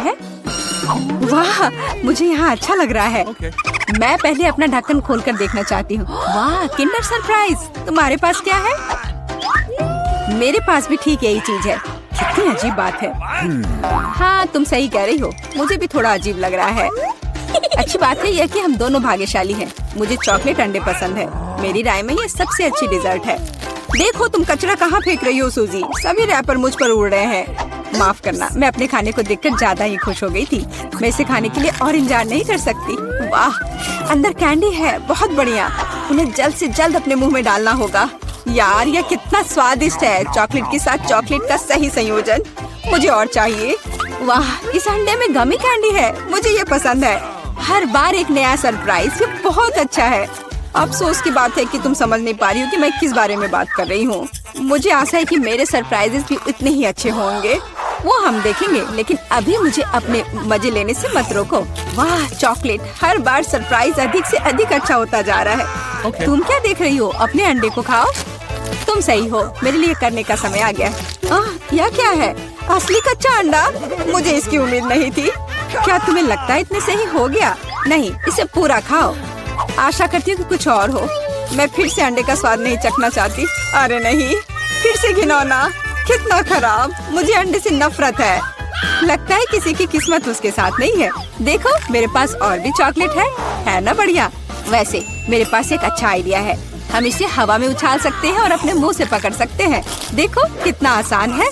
है? वाह, मुझे यहाँ अच्छा लग रहा है। मैं पहले अपना ढक्कन खोलकर देखना चाहती हूँ। वाह, किंडर सरप्राइज। तुम्हारे पास क्या है? मेरे पास भी ठीक यही चीज है। कितनी अजीब बात है। हाँ, तुम सही कह रही हो। मुझे भी थोड़ा अजीब लग रहा है। अच्छी बात है यह कि हम दोनों भाग्यशाली हैं। मुझे चॉकलेट अंडे पसंद है। मेरी राय में ये सबसे अच्छी डिजर्ट है। देखो तुम कचरा कहाँ फेंक रही हो सूजी। सभी रैपर मुझ पर उड़ रहे हैं। माफ करना, मैं अपने खाने को देखकर ज्यादा ही खुश हो गई थी। मैं इसे खाने के लिए और इंतजार नहीं कर सकती। वाह, अंदर कैंडी है, बहुत बढ़िया। उन्हें जल्द से जल्द अपने मुंह में डालना होगा। यार, यह कितना स्वादिष्ट है। चॉकलेट के साथ चॉकलेट का सही संयोजन। मुझे और चाहिए। वाह, इस अंडे में गमी कैंडी है। मुझे ये पसंद है। हर बार एक नया सरप्राइज। ये बहुत अच्छा है। अफसोस की बात है कि तुम समझ नहीं पा रही हो कि मैं किस बारे में बात कर रही हूँ। मुझे आशा है कि मेरे सरप्राइजेस भी इतने ही अच्छे होंगे। वो हम देखेंगे, लेकिन अभी मुझे अपने मजे लेने से मत रोको। वाह, चॉकलेट। हर बार सरप्राइज अधिक से अधिक अच्छा होता जा रहा है। तुम क्या देख रही हो? अपने अंडे को खाओ। तुम सही हो, मेरे लिए करने का समय आ गया। यह क्या है? असली कच्चा अंडा? मुझे इसकी उम्मीद नहीं थी। क्या तुम्हें लगता है इतने सही हो गया? नहीं, इसे पूरा खाओ। आशा करती हूँ कि कुछ और हो। मैं फिर से अंडे का स्वाद नहीं चखना चाहती। अरे नहीं, फिर से घिनौना। कितना खराब। मुझे अंडे से नफरत है। लगता है किसी की किस्मत उसके साथ नहीं है। देखो, मेरे पास और भी चॉकलेट है ना बढ़िया? वैसे मेरे पास एक अच्छा आइडिया है। हम इसे हवा में उछाल सकते हैं और अपने मुंह से पकड़ सकते हैं। देखो कितना आसान है।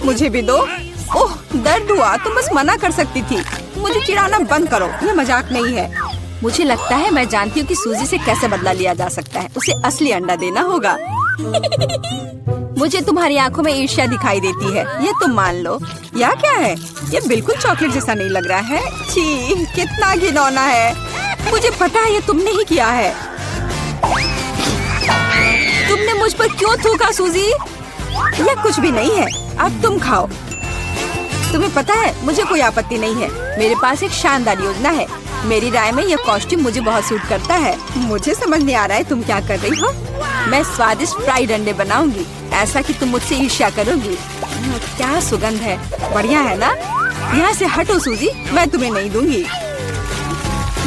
मुझे भी दो। ओह, दर्द हुआ। तुम बस मना कर सकती थी। मुझे चिढ़ाना बंद करो, ये मजाक नहीं है। मुझे लगता है मैं जानती हूँ कि सूजी से कैसे बदला लिया जा सकता है। उसे असली अंडा देना होगा। मुझे तुम्हारी आंखों में ईर्ष्या दिखाई देती है, ये तुम मान लो। यह क्या है? ये बिल्कुल चॉकलेट जैसा नहीं लग रहा है। छी, कितना घिनौना है। मुझे पता है ये तुमने ही किया है। तुमने मुझ पर क्यों थूका सूजी? यह कुछ भी नहीं है। अब तुम खाओ। तुम्हें पता है, मुझे कोई आपत्ति नहीं है। मेरे पास एक शानदार योजना है। मेरी राय में यह कॉस्ट्यूम मुझे बहुत सूट करता है। मुझे समझ नहीं आ रहा है तुम क्या कर रही हो। मैं स्वादिष्ट फ्राइड अंडे बनाऊंगी, ऐसा कि तुम मुझसे ईर्ष्या करोगी। क्या सुगंध है। बढ़िया है ना? यहाँ से हटो सूजी, मैं तुम्हें नहीं दूंगी।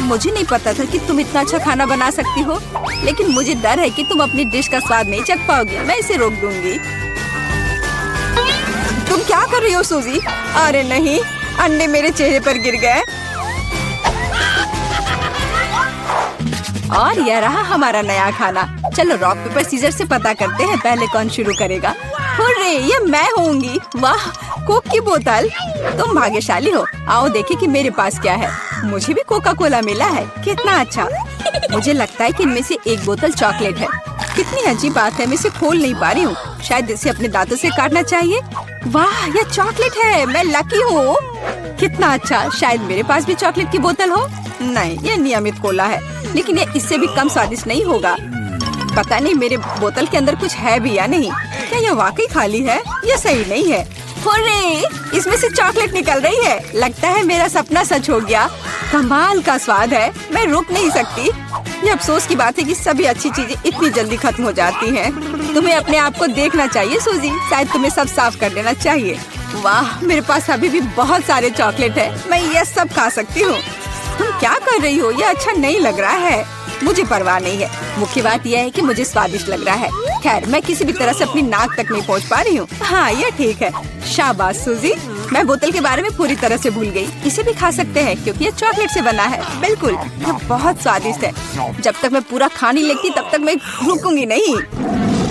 मुझे नहीं पता था कि तुम इतना अच्छा खाना बना सकती हो, लेकिन मुझे डर है कि तुम अपनी डिश का स्वाद नहीं चख पाओगी। मैं इसे रोक दूंगी। तुम क्या कर रही हो सूजी? अरे नहीं, अंडे मेरे चेहरे पर गिर गए। और यह रहा हमारा नया खाना। चलो रॉक पेपर सीजर से पता करते हैं पहले कौन शुरू करेगा। हुर्रे, ये मैं होंगी। वाह, कोक की बोतल। तुम भाग्यशाली हो। आओ देखें कि मेरे पास क्या है। मुझे भी कोका कोला मिला है। कितना अच्छा। मुझे लगता है कि इनमें से एक बोतल चॉकलेट है। कितनी अजीब बात है, मैं इसे खोल नहीं पा रही हूँ। शायद इसे अपने दांतों से काटना चाहिए। वाह, यह चॉकलेट है। मैं लकी हूँ। कितना अच्छा। शायद मेरे पास भी चॉकलेट की बोतल हो। नहीं, यह नियमित कोला है, लेकिन यह इससे भी कम स्वादिष्ट नहीं होगा। पता नहीं मेरे बोतल के अंदर कुछ है भी या नहीं। क्या यह वाकई खाली है? यह सही नहीं है। हुर्रे, इसमें से चॉकलेट निकल रही है। लगता है मेरा सपना सच हो गया। कमाल का स्वाद है। मैं रुक नहीं सकती। ये अफसोस की बात है कि सभी अच्छी चीजें इतनी जल्दी खत्म हो जाती हैं। तुम्हें अपने आप को देखना चाहिए सूजी। शायद तुम्हें सब साफ कर देना चाहिए। वाह, मेरे पास अभी भी बहुत सारे चॉकलेट है। मैं ये सब खा सकती हूँ। तुम क्या कर रही हो? यह अच्छा नहीं लग रहा है। मुझे परवाह नहीं है। मुख्य बात यह है कि मुझे स्वादिष्ट लग रहा है। खैर, मैं किसी भी तरह से अपनी नाक तक नहीं पहुंच पा रही हूँ। हाँ, ये ठीक है। शाबाश सूजी। मैं बोतल के बारे में पूरी तरह से भूल गई। इसे भी खा सकते हैं क्योंकि ये चॉकलेट से बना है। बिल्कुल, यह बहुत स्वादिष्ट है। जब तक मैं पूरा खा नहीं लेती तब तक मैं रुकूंगी नहीं।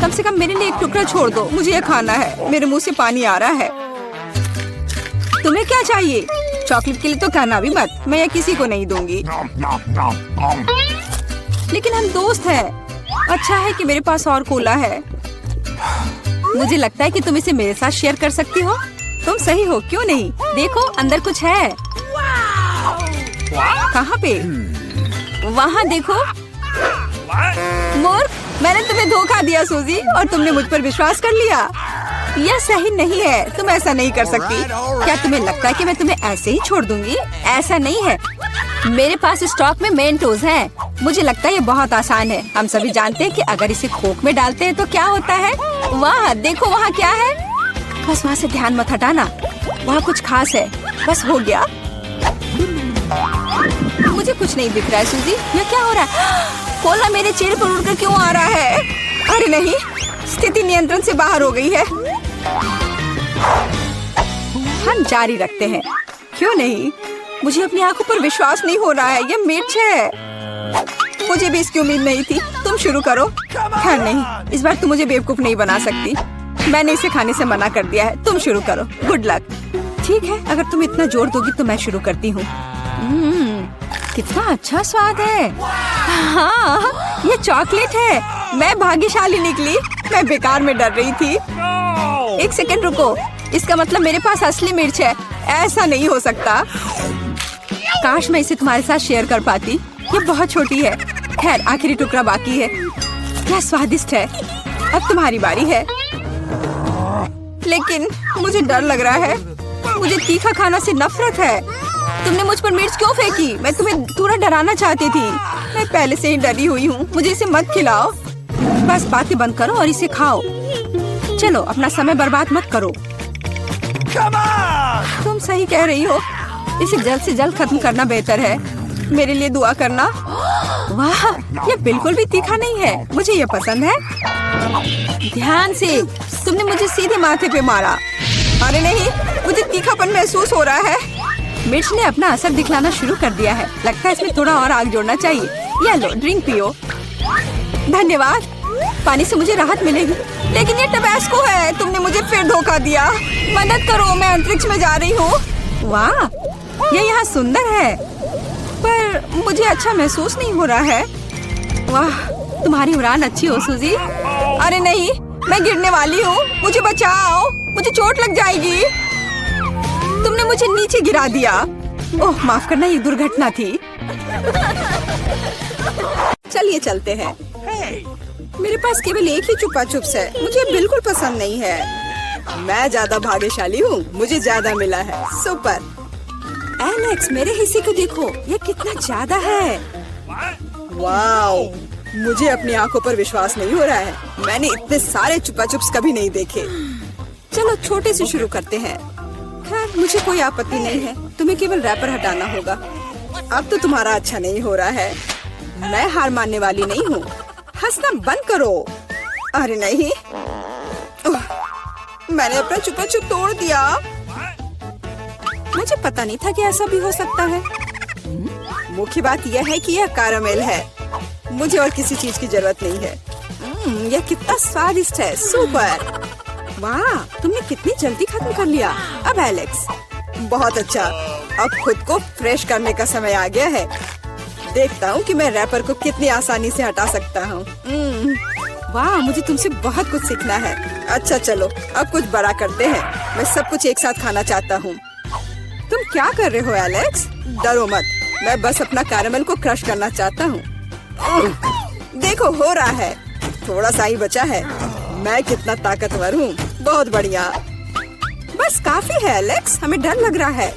कम से कम मेरे लिए एक टुकड़ा छोड़ दो। मुझे ये खाना है। मेरे मुँह से पानी आ रहा है। तुम्हें क्या चाहिए? चॉकलेट के लिए तो कहना भी मत। मैं ये किसी को नहीं दूंगी। लेकिन हम दोस्त हैं। अच्छा है कि मेरे पास और कोला है। मुझे लगता है कि तुम इसे मेरे साथ शेयर कर सकती हो। तुम सही हो, क्यों नहीं? देखो, अंदर कुछ है। कहाँ पे? वहाँ देखो। मूर्ख, मैंने तुम्हें धोखा दिया सूजी, और तुमने मुझ पर विश्वास कर लिया। यह सही नहीं है। तुम ऐसा नहीं कर सकती। क्या तुम्हें लगता है कि मैं तुम्हें ऐसे ही छोड़ दूंगी? ऐसा नहीं है। मेरे पास स्टॉक में मेंटोस हैं। मुझे लगता है ये बहुत आसान है। हम सभी जानते हैं कि अगर इसे कोक में डालते हैं तो क्या होता है। वाह, देखो वहाँ क्या है। बस वहाँ से ध्यान मत हटाना। वहाँ कुछ खास है। बस हो गया। मुझे कुछ नहीं दिख रहा है सूजी, ये क्या हो रहा है? कोला मेरे चेहरे पर उड़कर क्यों आ रहा है? अरे नहीं, स्थिति नियंत्रण से बाहर हो गई है। हम जारी रखते हैं, क्यों नहीं? मुझे अपनी आंखों पर विश्वास नहीं हो रहा है, ये मिर्च है। मुझे भी इसकी उम्मीद नहीं थी। तुम शुरू करो। खैर नहीं, इस बार तुम मुझे बेवकूफ नहीं बना सकती। मैंने इसे खाने से मना कर दिया है। तुम शुरू करो। Good luck. ठीक है, अगर तुम इतना जोर दोगी तो मैं शुरू करती हूँ। कितना अच्छा स्वाद है। हाँ, ये चॉकलेट है। मैं भाग्यशाली निकली। मैं बेकार में डर रही थी। एक सेकंड रुको, इसका मतलब मेरे पास असली मिर्च है। ऐसा नहीं हो सकता। काश मैं इसे तुम्हारे साथ शेयर कर पाती। ये बहुत छोटी है। खैर, आखिरी टुकड़ा बाकी है। क्या स्वादिष्ट है। अब तुम्हारी बारी है। लेकिन मुझे डर लग रहा है। मुझे तीखा खाना से नफरत है। तुमने मुझ पर मिर्च क्यों फेंकी? मैं तुम्हें थोड़ा डराना चाहती थी। मैं पहले से ही डरी हुई हूँ। मुझे इसे मत खिलाओ। बस बातें बंद करो और इसे खाओ। चलो, अपना समय बर्बाद मत करो। तुम सही कह रही हो। इसे जल्द से जल्द खत्म करना बेहतर है। मेरे लिए दुआ करना। वाह, ये बिल्कुल भी तीखा नहीं है। मुझे ये पसंद है। ध्यान से। तुमने मुझे सीधे माथे पे मारा। अरे नहीं, मुझे तीखापन महसूस हो रहा है। मिर्च ने अपना असर दिखलाना शुरू कर दिया है। लगता है इसमें थोड़ा और आग जोड़ना चाहिए। ये लो, ड्रिंक पियो। धन्यवाद। पानी से मुझे राहत मिलेगी। लेकिन ये टबैस्को है। तुमने मुझे फिर धोखा दिया। मदद करो, मैं अंतरिक्ष में जा रही हूँ। वाह, ये यहाँ सुंदर है, पर मुझे अच्छा महसूस नहीं हो रहा है। वाह, तुम्हारी उड़ान अच्छी हो सूजी। अरे नहीं, मैं गिरने वाली हूँ। मुझे बचाओ, मुझे चोट लग जाएगी। तुमने मुझे नीचे गिरा दिया। ओह, माफ करना, ये दुर्घटना थी। चलिए चलते हैं। मेरे पास केवल एक ही चुपा चुप्स है। मुझे बिल्कुल पसंद नहीं है। मैं ज्यादा भाग्यशाली हूँ। मुझे ज्यादा मिला है। सुपर। एलेक्स, मेरे हिस्से को देखो, ये कितना ज्यादा है। वाओ, मुझे अपनी आंखों पर विश्वास नहीं हो रहा है। मैंने इतने सारे चुपा चुप्स कभी नहीं देखे। चलो छोटे से शुरू करते हैं। खैर, मुझे कोई आपत्ति नहीं है। तुम्हें केवल रैपर हटाना होगा। अब तो तुम्हारा अच्छा नहीं हो रहा है। मैं हार मानने वाली नहीं हूँ। हंसना बंद करो। अरे नहीं, मैंने अपना चुपा चुप तोड़ दिया। मुझे पता नहीं था कि ऐसा भी हो सकता है। मुख्य बात यह है कि यह कैरामेल है। मुझे और किसी चीज की जरूरत नहीं है। यह कितना स्वादिष्ट है। सुपर। वाह, तुमने कितनी जल्दी खत्म कर लिया। अब एलेक्स, बहुत अच्छा। अब खुद को फ्रेश करने का समय आ गया है। देखता हूँ कि मैं रैपर को कितनी आसानी से हटा सकता हूँ। वाह, मुझे तुमसे बहुत कुछ सीखना है। अच्छा चलो, अब कुछ बड़ा करते हैं। मैं सब कुछ एक साथ खाना चाहता हूँ। तुम क्या कर रहे हो एलेक्स? डरो मत, मैं बस अपना कैरामेल को क्रश करना चाहता हूँ। देखो, हो रहा है। थोड़ा सा ही बचा है। मैं कितना ताकतवर हूँ। बहुत बढ़िया। बस काफी है एलेक्स, हमें डर लग रहा है।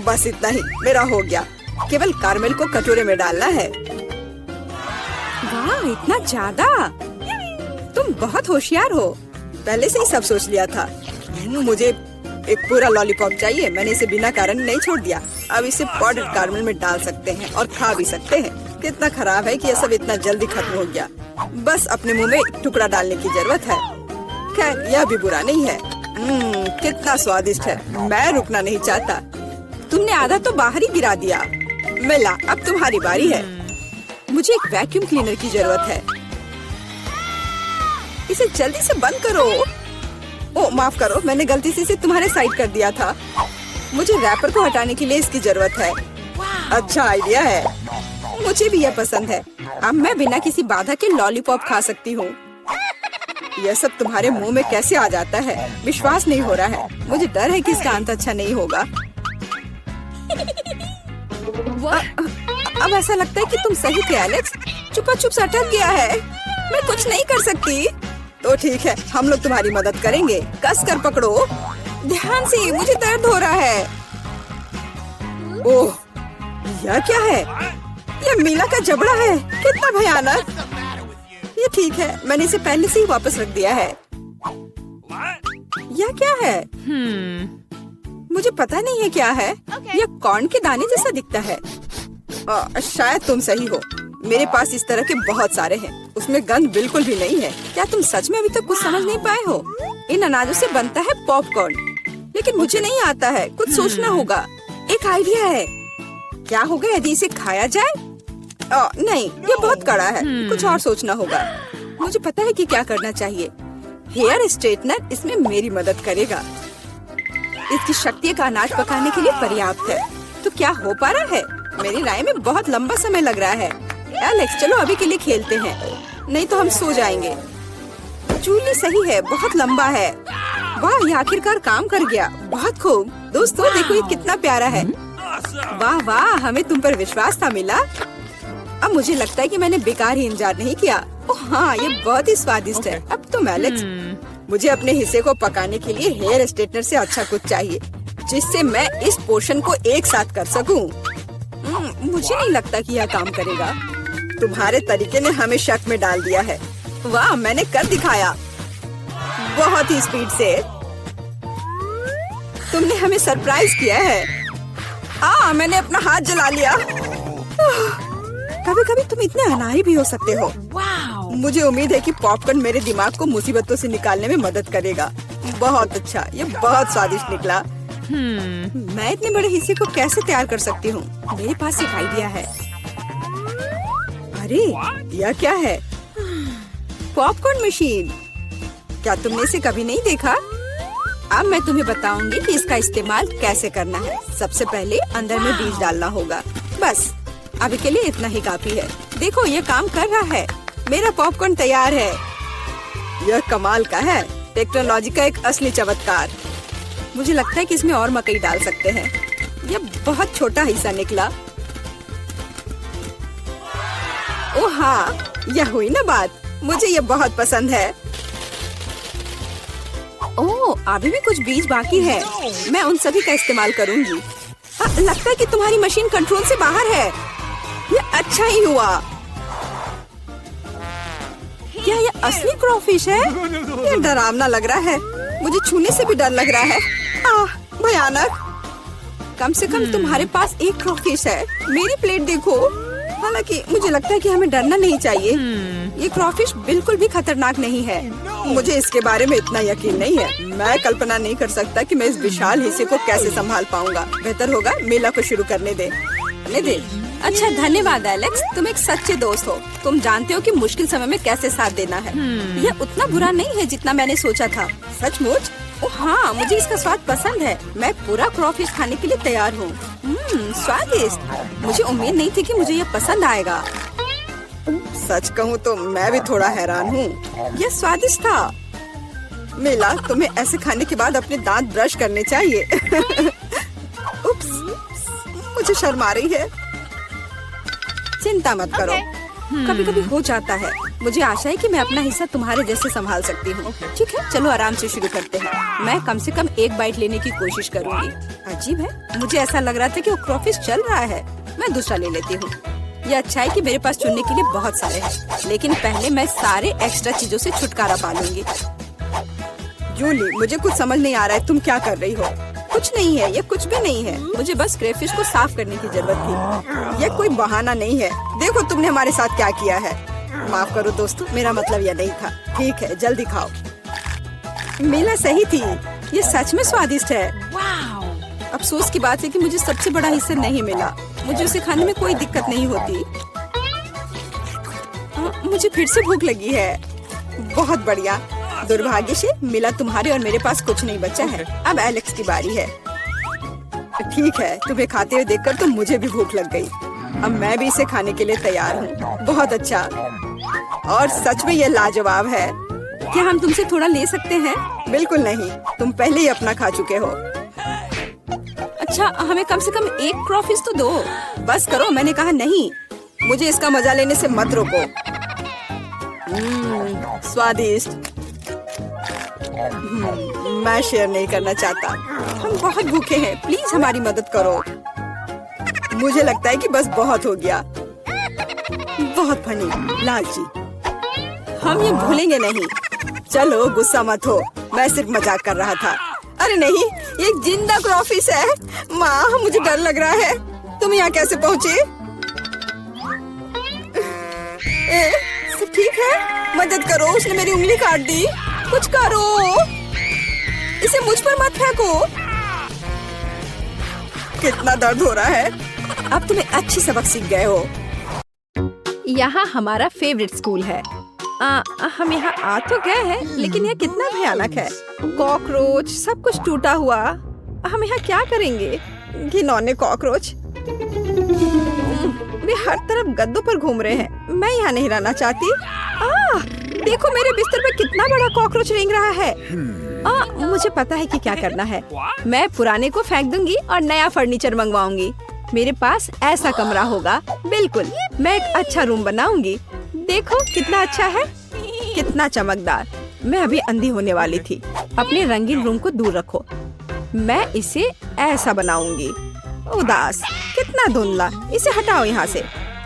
बस इतना ही, मेरा हो गया। केवल कैरामेल को कटोरे में डालना है। वाह, इतना ज्यादा। तुम बहुत होशियार हो। पहले से ही सब सोच लिया था। मुझे एक पूरा लॉलीपॉप चाहिए। मैंने इसे बिना कारण नहीं छोड़ दिया। अब इसे पाउडर कैरामेल में डाल सकते हैं और खा भी सकते हैं। कितना खराब है कि यह सब इतना जल्दी खत्म हो गया। बस अपने मुंह में एक टुकड़ा डालने की जरूरत है। खैर, यह भी बुरा नहीं है। कितना स्वादिष्ट है। मैं रुकना नहीं चाहता। तुमने आधा तो बाहर ही गिरा दिया। मिला, अब तुम्हारी बारी है। मुझे एक वैक्यूम क्लीनर की जरूरत है। इसे जल्दी से बंद करो। ओह, माफ करो, मैंने गलती से इसे तुम्हारे साइड कर दिया था। मुझे रैपर को हटाने के लिए इसकी जरूरत है। अच्छा आइडिया है। मुझे भी यह पसंद है। अब मैं बिना किसी बाधा के लॉलीपॉप खा सकती हूँ। यह सब तुम्हारे मुंह में कैसे आ जाता है? विश्वास नहीं हो रहा है। मुझे डर है कि इसका अंत अच्छा नहीं होगा। अब ऐसा लगता है कि तुम सही थे एलेक्स। चुपा चुप अटक गया है। मैं कुछ नहीं कर सकती। तो ठीक है, हम लोग तुम्हारी मदद करेंगे। कस कर पकड़ो। ध्यान से, मुझे दर्द हो रहा है। ओह, यह क्या है? यह मीला का जबड़ा है। कितना भयानक। ये ठीक है, मैंने इसे पहले से ही वापस रख दिया है। यह क्या है? मुझे पता नहीं है क्या है। यह कॉर्न के दाने जैसा दिखता है। शायद तुम सही हो। मेरे पास इस तरह के बहुत सारे हैं। उसमें गंध बिल्कुल भी नहीं है। क्या तुम सच में अभी तक कुछ समझ नहीं पाए हो? इन अनाजों से बनता है पॉपकॉर्न, लेकिन मुझे नहीं आता है। कुछ सोचना होगा। एक आइडिया है। क्या होगा यदि इसे खाया जाए? नहीं, ये बहुत कड़ा है। कुछ और सोचना होगा। मुझे पता है कि क्या करना चाहिए। हेयर स्ट्रेटनर इसमें मेरी मदद करेगा। इसकी शक्ति का अनाज पकाने के लिए पर्याप्त है। तो क्या हो पा रहा है? मेरी राय में बहुत लंबा समय लग रहा है। एलेक्स, चलो अभी के लिए खेलते हैं, नहीं तो हम सो जाएंगे। जूली सही है, बहुत लंबा है। वाह, ये आखिरकार काम कर गया। बहुत खूब। दोस्तों देखो ये कितना प्यारा है। वाह वाह, हमें तुम पर विश्वास था मिला। अब मुझे लगता है कि मैंने बेकार ही इंतजार नहीं किया। ओह हाँ, ये बहुत ही स्वादिष्ट है। अब तुम एलेक्स, मुझे अपने हिस्से को पकाने के लिए हेयर स्ट्रेटनर से अच्छा कुछ चाहिए, जिससे मैं इस पोर्शन को एक साथ कर सकूं। मुझे नहीं लगता कि यह काम करेगा। तुम्हारे तरीके ने हमें शक में डाल दिया है। वाह, मैंने कर दिखाया बहुत ही स्पीड से। तुमने हमें सरप्राइज किया है। मैंने अपना हाथ जला लिया। कभी कभी तुम इतने अनाड़ी भी हो सकते हो। मुझे उम्मीद है कि पॉपकॉर्न मेरे दिमाग को मुसीबतों से निकालने में मदद करेगा। बहुत अच्छा, ये बहुत स्वादिष्ट निकला। मैं इतने बड़े हिस्से को कैसे तैयार कर सकती हूँ? मेरे पास एक आइडिया है। अरे यह क्या है? Popcorn machine. क्या तुमने इसे कभी नहीं देखा? अब मैं तुम्हें बताऊंगी कि इसका इस्तेमाल कैसे करना है। सबसे पहले अंदर में बीज डालना होगा। बस अभी के लिए इतना ही काफी है। देखो ये काम कर रहा है। मेरा पॉपकॉर्न तैयार है। यह कमाल का है। टेक्नोलॉजी का एक असली चमत्कार। मुझे लगता है कि इसमें और मकई डाल सकते हैं। यह बहुत छोटा हिस्सा निकला। ओह हाँ, यह हुई ना बात। मुझे यह बहुत पसंद है। ओह, अभी भी कुछ बीज बाकी है। मैं उन सभी का इस्तेमाल करूंगी। लगता है कि तुम्हारी मशीन कंट्रोल से बाहर है। यह अच्छा ही हुआ। क्या यह असली क्रॉफिश है? यह डरावना लग रहा है। मुझे छूने से भी डर लग रहा है। भयानक। कम से कम तुम्हारे पास एक क्रॉफिश है। मेरी प्लेट देखो। हालांकि मुझे लगता है कि हमें डरना नहीं चाहिए। ये क्रॉफिश बिल्कुल भी खतरनाक नहीं है। मुझे इसके बारे में इतना यकीन नहीं है। मैं कल्पना नहीं कर सकता कि मैं इस विशाल हिस्से को कैसे संभाल पाऊंगा। बेहतर होगा मेला को शुरू करने दे। अच्छा, धन्यवाद एलेक्स, तुम एक सच्चे दोस्त हो। तुम जानते हो कि मुश्किल समय में कैसे साथ देना है। यह उतना बुरा नहीं है जितना मैंने सोचा था। सचमुच? ओह हाँ, मुझे इसका स्वाद पसंद है। मैं पूरा क्रॉफिश खाने के लिए तैयार हूँ। स्वादिष्ट। मुझे उम्मीद नहीं थी कि मुझे यह पसंद आएगा। सच कहूँ तो मैं भी थोड़ा हैरान हूँ। यह स्वादिष्ट था। मिला, तुम्हें ऐसे खाने के बाद अपने दांत ब्रश करने चाहिए। उप्स, मुझे शर्म आ रही है। चिंता मत करो, कभी कभी हो जाता है। मुझे आशा है कि मैं अपना हिस्सा तुम्हारे जैसे संभाल सकती हूँ। ठीक है, चलो आराम से शुरू करते हैं। मैं कम से कम एक बाइट लेने की कोशिश करूँगी। अजीब है, मुझे ऐसा लग रहा था कि वो क्रॉफिश चल रहा है। मैं दूसरा ले लेती हूँ। ये अच्छा है कि मेरे पास चुनने के लिए बहुत सारे हैं, लेकिन पहले मैं सारे एक्स्ट्रा चीजों से छुटकारा पा लूंगी। जूली, मुझे कुछ समझ नहीं आ रहा है, तुम क्या कर रही हो? कुछ नहीं है, ये कुछ भी नहीं है। मुझे बस क्रेफिश को साफ करने की जरूरत थी। ये कोई बहाना नहीं है। देखो तुमने हमारे साथ क्या किया है। माफ करो दोस्तों, मेरा मतलब यह नहीं था। ठीक है, जल्दी खाओ। मेला सही थी, ये सच में स्वादिष्ट है। अफसोस की बात है कि मुझे सबसे बड़ा हिस्सा नहीं मिला। मुझे उसे खाने में कोई दिक्कत नहीं होती। मुझे फिर से भूख लगी है। बहुत बढ़िया। दुर्भाग्य से मिला, तुम्हारे और मेरे पास कुछ नहीं बचा है। अब एलेक्स की बारी है। ठीक है, तुम्हें खाते हुए देखकर तो मुझे भी भूख लग गई। अब मैं भी इसे खाने के लिए तैयार हूँ। बहुत अच्छा, और सच में ये लाजवाब है। क्या हम तुमसे थोड़ा ले सकते हैं? बिल्कुल नहीं, तुम पहले ही अपना खा चुके हो। अच्छा, हमें कम से कम एक क्रॉफिश तो दो। बस करो, मैंने कहा नहीं। मुझे इसका मजा लेने से मत रोको। स्वादिष्ट। मैं शेयर नहीं करना चाहता। हम बहुत भूखे हैं, प्लीज हमारी मदद करो। मुझे लगता है कि बस बहुत हो गया। बहुत फनी, लालची। हम ये भूलेंगे नहीं। चलो गुस्सा मत हो, मैं सिर्फ मजाक कर रहा था। अरे नहीं, ये एक जिंदा क्रॉफिश है। माँ, मुझे डर लग रहा है। तुम यहाँ कैसे पहुँचे? सब ठीक है? मदद करो, उसने मेरी उंगली काट दी। कुछ करो, इसे मुझ पर मत फेंको। कितना दर्द हो रहा है। अब तुम्हें अच्छी सबक सीख गए हो। यहाँ हमारा फेवरेट स्कूल है। हम यहाँ आ तो गए हैं, लेकिन यह कितना भयानक है। कॉकरोच, सब कुछ टूटा हुआ। हम यहाँ क्या करेंगे? घिनौने कॉकरोच। वे हर तरफ गद्दों पर घूम रहे हैं। मैं यहाँ नहीं रहना चाहती। देखो मेरे बिस्तर पे कितना बड़ा कॉकरोच रेंग रहा है। मुझे पता है कि क्या करना है। मैं पुराने को फेंक दूंगी और नया फर्नीचर मंगवाऊंगी। मेरे पास ऐसा कमरा होगा। बिल्कुल, मैं एक अच्छा रूम बनाऊंगी। देखो कितना अच्छा है, कितना चमकदार। मैं अभी अंधी होने वाली थी। अपने रंगीन रूम को दूर रखो। मैं इसे ऐसा बनाऊंगी। उदास, कितना धुंधला। इसे हटाओ यहाँ से।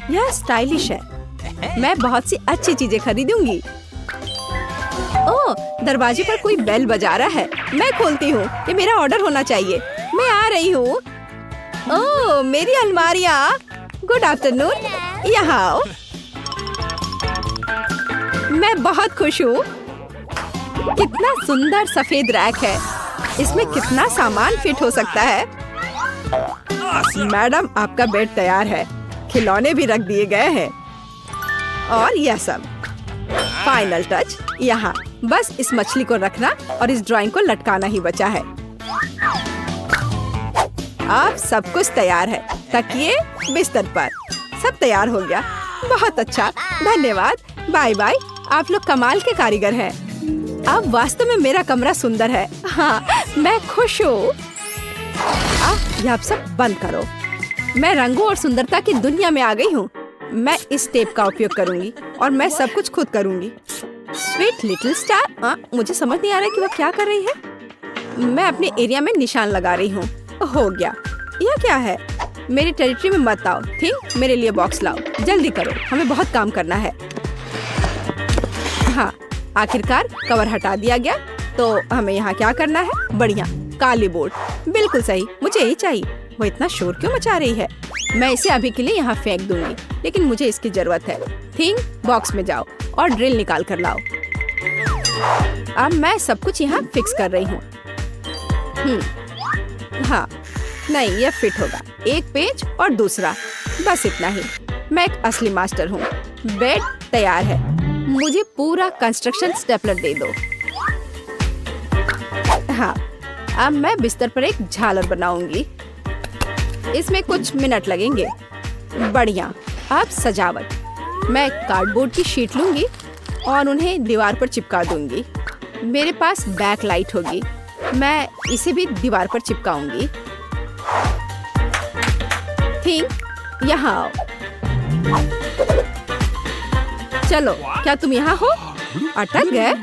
यह स्टाइलिश है। मैं बहुत सी अच्छी चीजें खरीदूंगी। ओह, दरवाजे पर कोई बेल बजा रहा है। मैं खोलती हूँ। ये मेरा ऑर्डर होना चाहिए। मैं आ रही हूँ। ओह, मेरी अलमारियाँ। गुड आफ्टरनून, यहाँ आओ। मैं बहुत खुश हूँ। कितना सुंदर सफेद रैक है। इसमें कितना सामान फिट हो सकता है। मैडम, आपका बेड तैयार है। खिलौने भी रख दिए गए हैं। और यह सब। फाइनल टच यहाँ। बस इस मछली को रखना और इस ड्राइंग को लटकाना ही बचा है। अब सब कुछ तैयार है। तकिए, बिस्तर पर। सब तैयार हो गया। बहुत अच्छा, धन्यवाद। Bye bye. आप लोग कमाल के कारीगर हैं। अब वास्तव में मेरा कमरा सुंदर है। हाँ, मैं खुश हूँ। यह आप सब बंद करो। मैं रंगों और सुंदरता की दुनिया में आ गई हूँ। मैं इस टेप का उपयोग करूंगी और मैं सब कुछ खुद करूंगी। Sweet little star. मुझे समझ नहीं आ रहा कि वह क्या कर रही है। मैं अपने एरिया में निशान लगा रही हूँ। हो गया। यह क्या है? मेरी टेरिटरी में मत आओ। ठीक, मेरे लिए बॉक्स लाओ। जल्दी करो, हमें बहुत काम करना है। हाँ, आखिरकार कवर हटा दिया गया। तो हमें यहाँ क्या करना है? बढ़िया, काली बोर्ड। बिल्कुल सही, मुझे यही चाहिए। वो इतना शोर क्यों मचा रही है? मैं इसे अभी के लिए यहाँ फेंक दूंगी, लेकिन मुझे इसकी जरूरत है। थिंग, बॉक्स में जाओ और ड्रिल निकाल कर लाओ। अब मैं सब कुछ यहाँ फिक्स कर रही हूँ। हाँ, नहीं, यह फिट होगा। एक पेज और दूसरा, बस इतना ही। मैं एक असली मास्टर हूँ। बेड तैयार है। मुझे पूरा कंस्ट्रक्शन स्टेपलर दे दो। हाँ, अब मैं बिस्तर पर एक झालर बनाऊंगी। इसमें कुछ मिनट लगेंगे। बढ़िया। अब सजावट। मैं कार्डबोर्ड की शीट लूंगी और उन्हें दीवार पर चिपका दूंगी। मेरे पास बैक लाइट होगी। मैं इसे भी दीवार पर चिपकाऊंगी। थिंग, यहाँ आओ। चलो, क्या तुम यहाँ हो? अटक गए?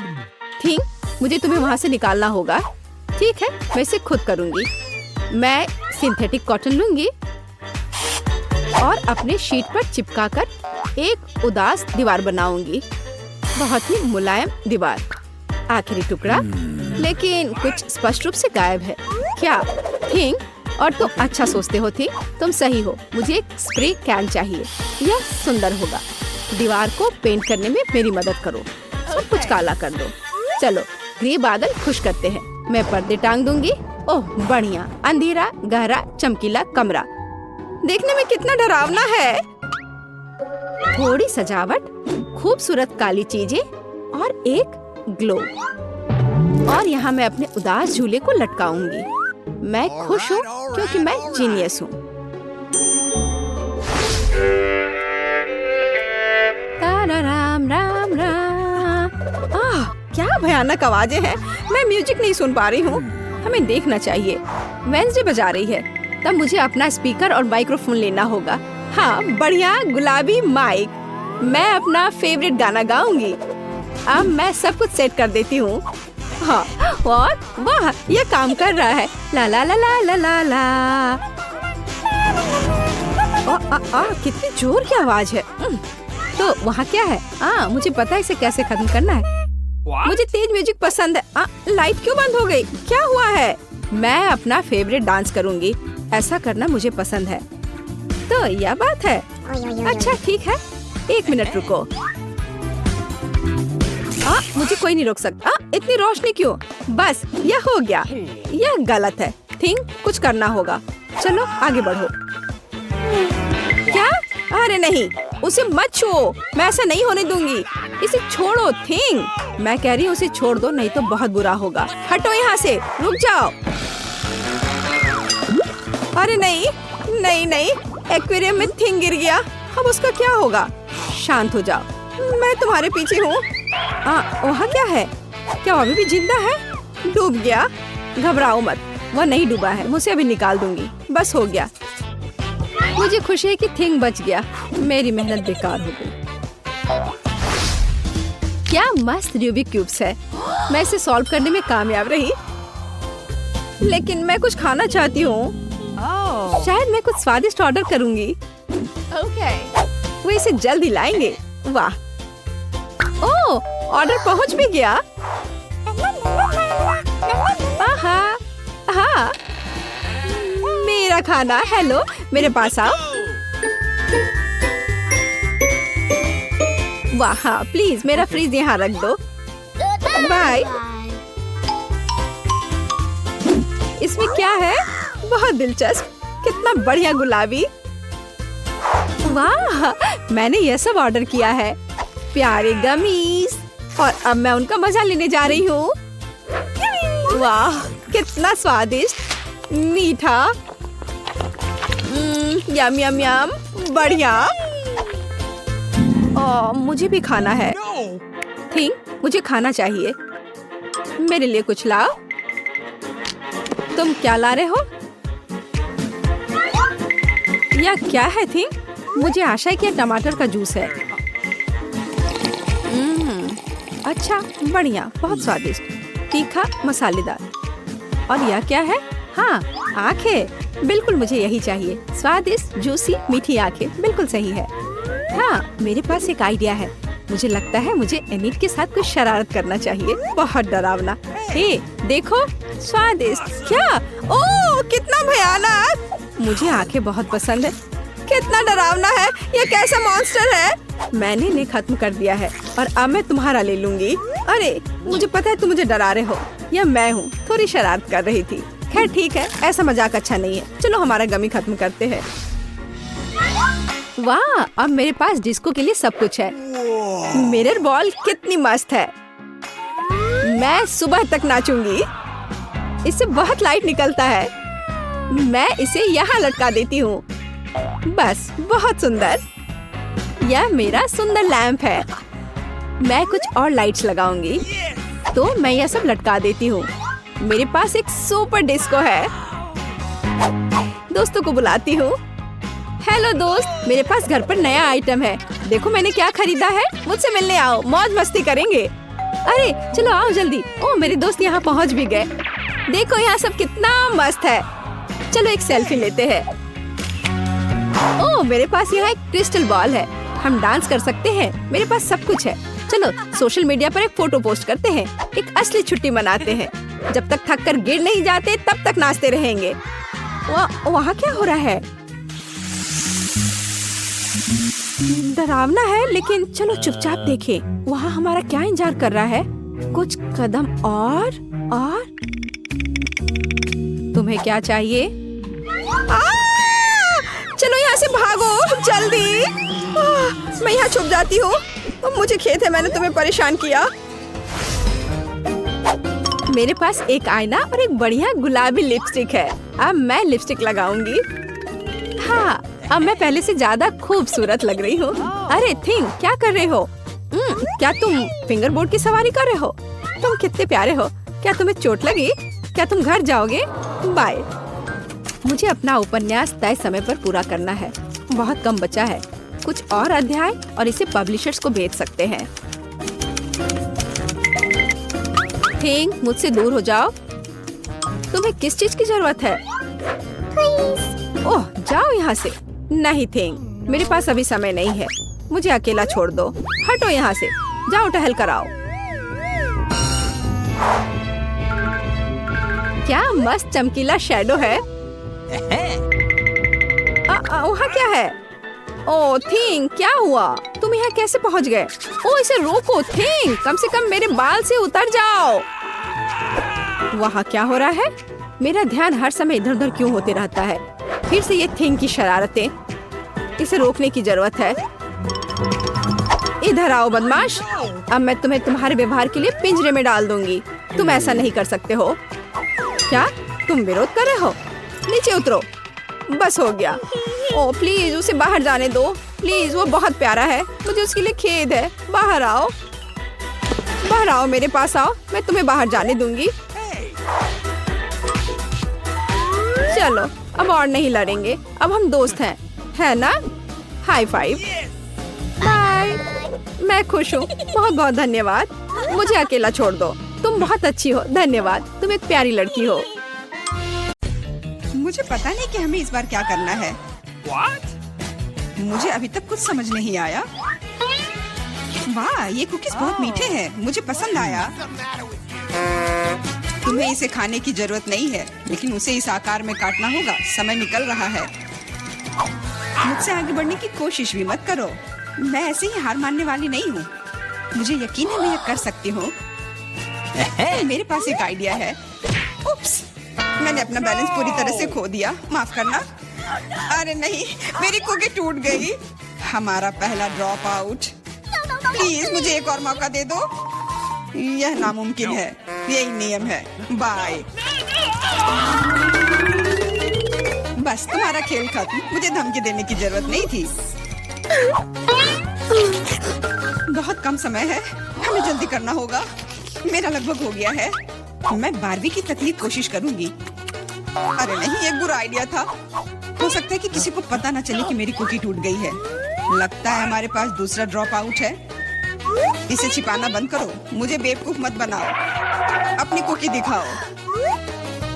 थिंग, मुझे तुम्हें वहाँ से निकालना होगा। ठीक है, मैं इसे खुद करूंगी। मैं सिंथेटिक कॉटन लूंगी और अपने शीट पर चिपकाकर एक उदास दीवार बनाऊंगी। बहुत ही मुलायम दीवार। आखिरी टुकड़ा, लेकिन कुछ स्पष्ट रूप से गायब है। क्या? थिंग, और तो अच्छा सोचते हो। थी, तुम सही हो। मुझे एक स्प्रे कैन चाहिए। यह सुंदर होगा। दीवार को पेंट करने में मेरी मदद करो। सब कुछ काला कर दो। चलो, ग्रे बादल खुश करते हैं। मैं पर्दे टांग दूंगी। ओह, बढ़िया। अंधेरा, गहरा, चमकीला कमरा। देखने में कितना डरावना है। थोड़ी सजावट, खूबसूरत काली चीजें और एक ग्लो। और यहाँ मैं अपने उदास झूले को लटकाऊंगी। मैं खुश हूँ क्योंकि मैं जीनियस हूँ। राम राम राम। क्या भयानक आवाजें हैं। मैं म्यूजिक नहीं सुन पा रही हूँ। हमें देखना चाहिए। वेंसडे बजा रही है, तब मुझे अपना स्पीकर और माइक्रोफोन लेना होगा। हाँ, बढ़िया गुलाबी माइक। मैं अपना फेवरेट गाना गाऊंगी। अब मैं सब कुछ सेट कर देती हूँ। हाँ, और वाह, ये काम कर रहा है। ला ला ला ला ला ला ला। कितनी जोर की आवाज है। तो वहाँ क्या है? मुझे पता है इसे कैसे खत्म करना है। मुझे तेज म्यूजिक पसंद है। लाइट क्यों बंद हो गई? क्या हुआ है? मैं अपना फेवरेट डांस करूंगी। ऐसा करना मुझे पसंद है। तो यह बात है। अच्छा ठीक है, 1 मिनट रुको। मुझे कोई नहीं रोक सकता। इतनी रोशनी क्यों? बस यह हो गया। यह गलत है। थिंग, कुछ करना होगा। चलो आगे बढ़ो। क्या? अरे नहीं, उसे मत छुओ। मैं ऐसा नहीं होने दूंगी। इसे छोड़ो थिंग। मैं कह रही हूँ उसे छोड़ दो, नहीं तो बहुत बुरा होगा। हटो यहाँ से, रुक जाओ। अरे नहीं नहीं नहीं, एक्वेरियम में थिंग गिर गया। अब उसका क्या होगा? शांत हो जाओ, मैं तुम्हारे पीछे हूँ। वहाँ क्या है? क्या वो अभी भी जिंदा है? डूब गया? घबराओ मत, वह नहीं डूबा है। मुझे अभी निकाल दूंगी। बस हो गया। मुझे खुशी है कि थिंग बच गया। मेरी मेहनत बेकार हो गई। क्या मस्त रूबिक क्यूब्स है। मैं इसे सॉल्व करने में कामयाब रही। लेकिन मैं कुछ खाना चाहती हूँ। शायद मैं कुछ स्वादिष्ट ऑर्डर करूंगी। वो इसे जल्दी लाएंगे। वाह, ओह, ऑर्डर पहुंच भी गया। हाँ, मेरा खाना। हेलो, मेरे पास आओ। वाह, हाँ, प्लीज मेरा फ्रीज यहाँ रख दो। बाय। इसमें क्या है? बहुत दिलचस्प। कितना बढ़िया गुलाबी। वाह, मैंने यह सब ऑर्डर किया है। प्यारे गमीज। और अब मैं उनका मजा लेने जा रही हूँ। वाह, कितना स्वादिष्ट, मीठा। यम यम यम, बढ़िया। मुझे भी खाना है। थिंग, मुझे खाना चाहिए। मेरे लिए कुछ लाओ। तुम क्या ला रहे हो? यह क्या है थिंग? मुझे आशा है कि यह टमाटर का जूस है। अच्छा, बढ़िया, बहुत स्वादिष्ट, तीखा, मसालेदार। और यह क्या है? हाँ, आंखें। बिल्कुल मुझे यही चाहिए। स्वादिष्ट, जूसी, मीठी आंखें। बिल्कुल सही है। हाँ, मेरे पास एक आइडिया है। मुझे लगता है मुझे एमिट के साथ कुछ शरारत करना चाहिए। बहुत डरावना। हे, देखो, स्वादिष्ट। क्या? ओह, कितना भयानक। मुझे आंखें बहुत पसंद है। कितना डरावना है। यह कैसा मॉन्स्टर है? मैंने इन्हें खत्म कर दिया है और अब मैं तुम्हारा ले लूंगी। अरे, मुझे पता है तुम मुझे डरा रहे हो। यह मैं हूँ, थोड़ी शरारत कर रही थी। खैर ठीक है, ऐसा मजाक अच्छा नहीं है। चलो हमारा गमी खत्म करते हैं। वाह, अब मेरे पास डिस्को के लिए सब कुछ है। मिरर बॉल कितनी मस्त है। मैं सुबह तक नाचूंगी। इससे बहुत लाइट निकलता है। मैं इसे यहाँ लटका देती हूँ। बस, बहुत सुंदर। यह मेरा सुंदर लैंप है। मैं कुछ और लाइट्स लगाऊंगी। तो मैं यह सब लटका देती हूँ। मेरे पास एक सुपर डिस्को है। दोस्तों को बुलाती हूँ। हेलो दोस्त, मेरे पास घर पर नया आइटम है। देखो मैंने क्या खरीदा है। मुझसे मिलने आओ, मौज मस्ती करेंगे। अरे चलो आओ जल्दी। ओह, मेरे दोस्त यहाँ पहुँच भी गए। देखो यहाँ सब कितना मस्त है। चलो एक सेल्फी लेते हैं। ओह, मेरे पास यहाँ एक क्रिस्टल बॉल है। हम डांस कर सकते हैं। मेरे पास सब कुछ है। चलो सोशल मीडिया पर एक फोटो पोस्ट करते हैं। एक असली छुट्टी मनाते हैं। जब तक थक कर गिर नहीं जाते तब तक नाचते रहेंगे। वहाँ क्या हो रहा है? डरावना है, लेकिन चलो चुपचाप देखें। वहाँ हमारा क्या इंतजार कर रहा है? कुछ कदम और तुम्हें क्या चाहिए? चलो यहाँ से भागो जल्दी। मैं यहाँ छुप जाती हूँ। मुझे खेद है मैंने तुम्हें परेशान किया। मेरे पास एक आईना और एक बढ़िया गुलाबी लिपस्टिक है। अब मैं लिपस्टिक लगाऊंगी। हाँ, अब मैं पहले से ज्यादा खूबसूरत लग रही हूँ। अरे थिंग, क्या कर रहे हो? क्या तुम फिंगर बोर्ड की सवारी कर रहे हो? तुम कितने प्यारे हो। क्या तुम्हें चोट लगी? क्या तुम घर जाओगे? बाय। मुझे अपना उपन्यास तय समय पर पूरा करना है। बहुत कम बचा है। कुछ और अध्याय और इसे पब्लिशर्स को भेज सकते हैं। थिंग, मुझसे दूर हो जाओ। तुम्हें किस चीज की जरूरत है? ओह, जाओ यहाँ से। नहीं थिंग, मेरे पास अभी समय नहीं है। मुझे अकेला छोड़ दो। हटो यहाँ से। जाओ टहल कर आओ। क्या मस्त चमकीला शैडो है। वहाँ क्या है? ओ थिंग, क्या हुआ? तुम यहाँ कैसे पहुँच गए? ओ इसे रोको थिंग, कम से कम मेरे बाल से उतर जाओ। वहाँ क्या हो रहा है? मेरा ध्यान हर समय इधर उधर क्यों होते रहता है? फिर से ये थिंग की शरारतें। इसे रोकने की जरूरत है। इधर आओ बदमाश, अब मैं तुम्हें तुम्हारे व्यवहार के लिए पिंजरे में डाल दूंगी। तुम ऐसा नहीं कर सकते हो। क्या तुम विरोध कर रहे हो? नीचे उतरो। बस हो गया। ओ प्लीज उसे बाहर जाने दो प्लीज, वो बहुत प्यारा है। मुझे उसके लिए खेद है। बाहर आओ, बाहर आओ, मेरे पास आओ, मैं तुम्हें बाहर जाने दूंगी। चलो अब और नहीं लड़ेंगे, अब हम दोस्त हैं, है ना? High five. बाय। मैं खुश हूँ, बहुत बहुत धन्यवाद। मुझे अकेला छोड़ दो। तुम बहुत अच्छी हो, धन्यवाद। तुम एक प्यारी लड़की हो। मुझे पता नहीं कि हमें इस बार क्या करना है। मुझे अभी तक कुछ समझ नहीं आया। वाह, ये कुकीज बहुत मीठे हैं, मुझे पसंद आया। तुम्हें इसे खाने की जरूरत नहीं है, लेकिन उसे इस आकार में काटना होगा। समय निकल रहा है। मुझसे आगे बढ़ने की कोशिश भी मत करो। मैं ऐसे ही हार मानने वाली नहीं हूँ। मुझे यकीन है मैं यह कर सकती हूँ। मेरे पास एक आइडिया है। उप्स, मैंने अपना बैलेंस पूरी तरह से खो दिया, माफ करना। अरे नहीं, मेरी कुकी टूट गई। हमारा पहला ड्रॉप आउट। प्लीज मुझे एक और मौका दे दो। यह नामुमकिन है, यही नियम है। बाय। बस तुम्हारा खेल खत्म। मुझे धमकी देने की जरूरत नहीं थी। बहुत कम समय है, हमें जल्दी करना होगा। मेरा लगभग हो गया है। मैं बारबी की तकलीफ कोशिश करूंगी। अरे नहीं, एक बुरा आइडिया था। हो सकता है कि किसी को पता न चले कि मेरी कुकी टूट गई है। लगता है हमारे पास दूसरा ड्रॉप आउट है। इसे छिपाना बंद करो। मुझे बेवकूफ मत बनाओ। अपनी कुकी दिखाओ।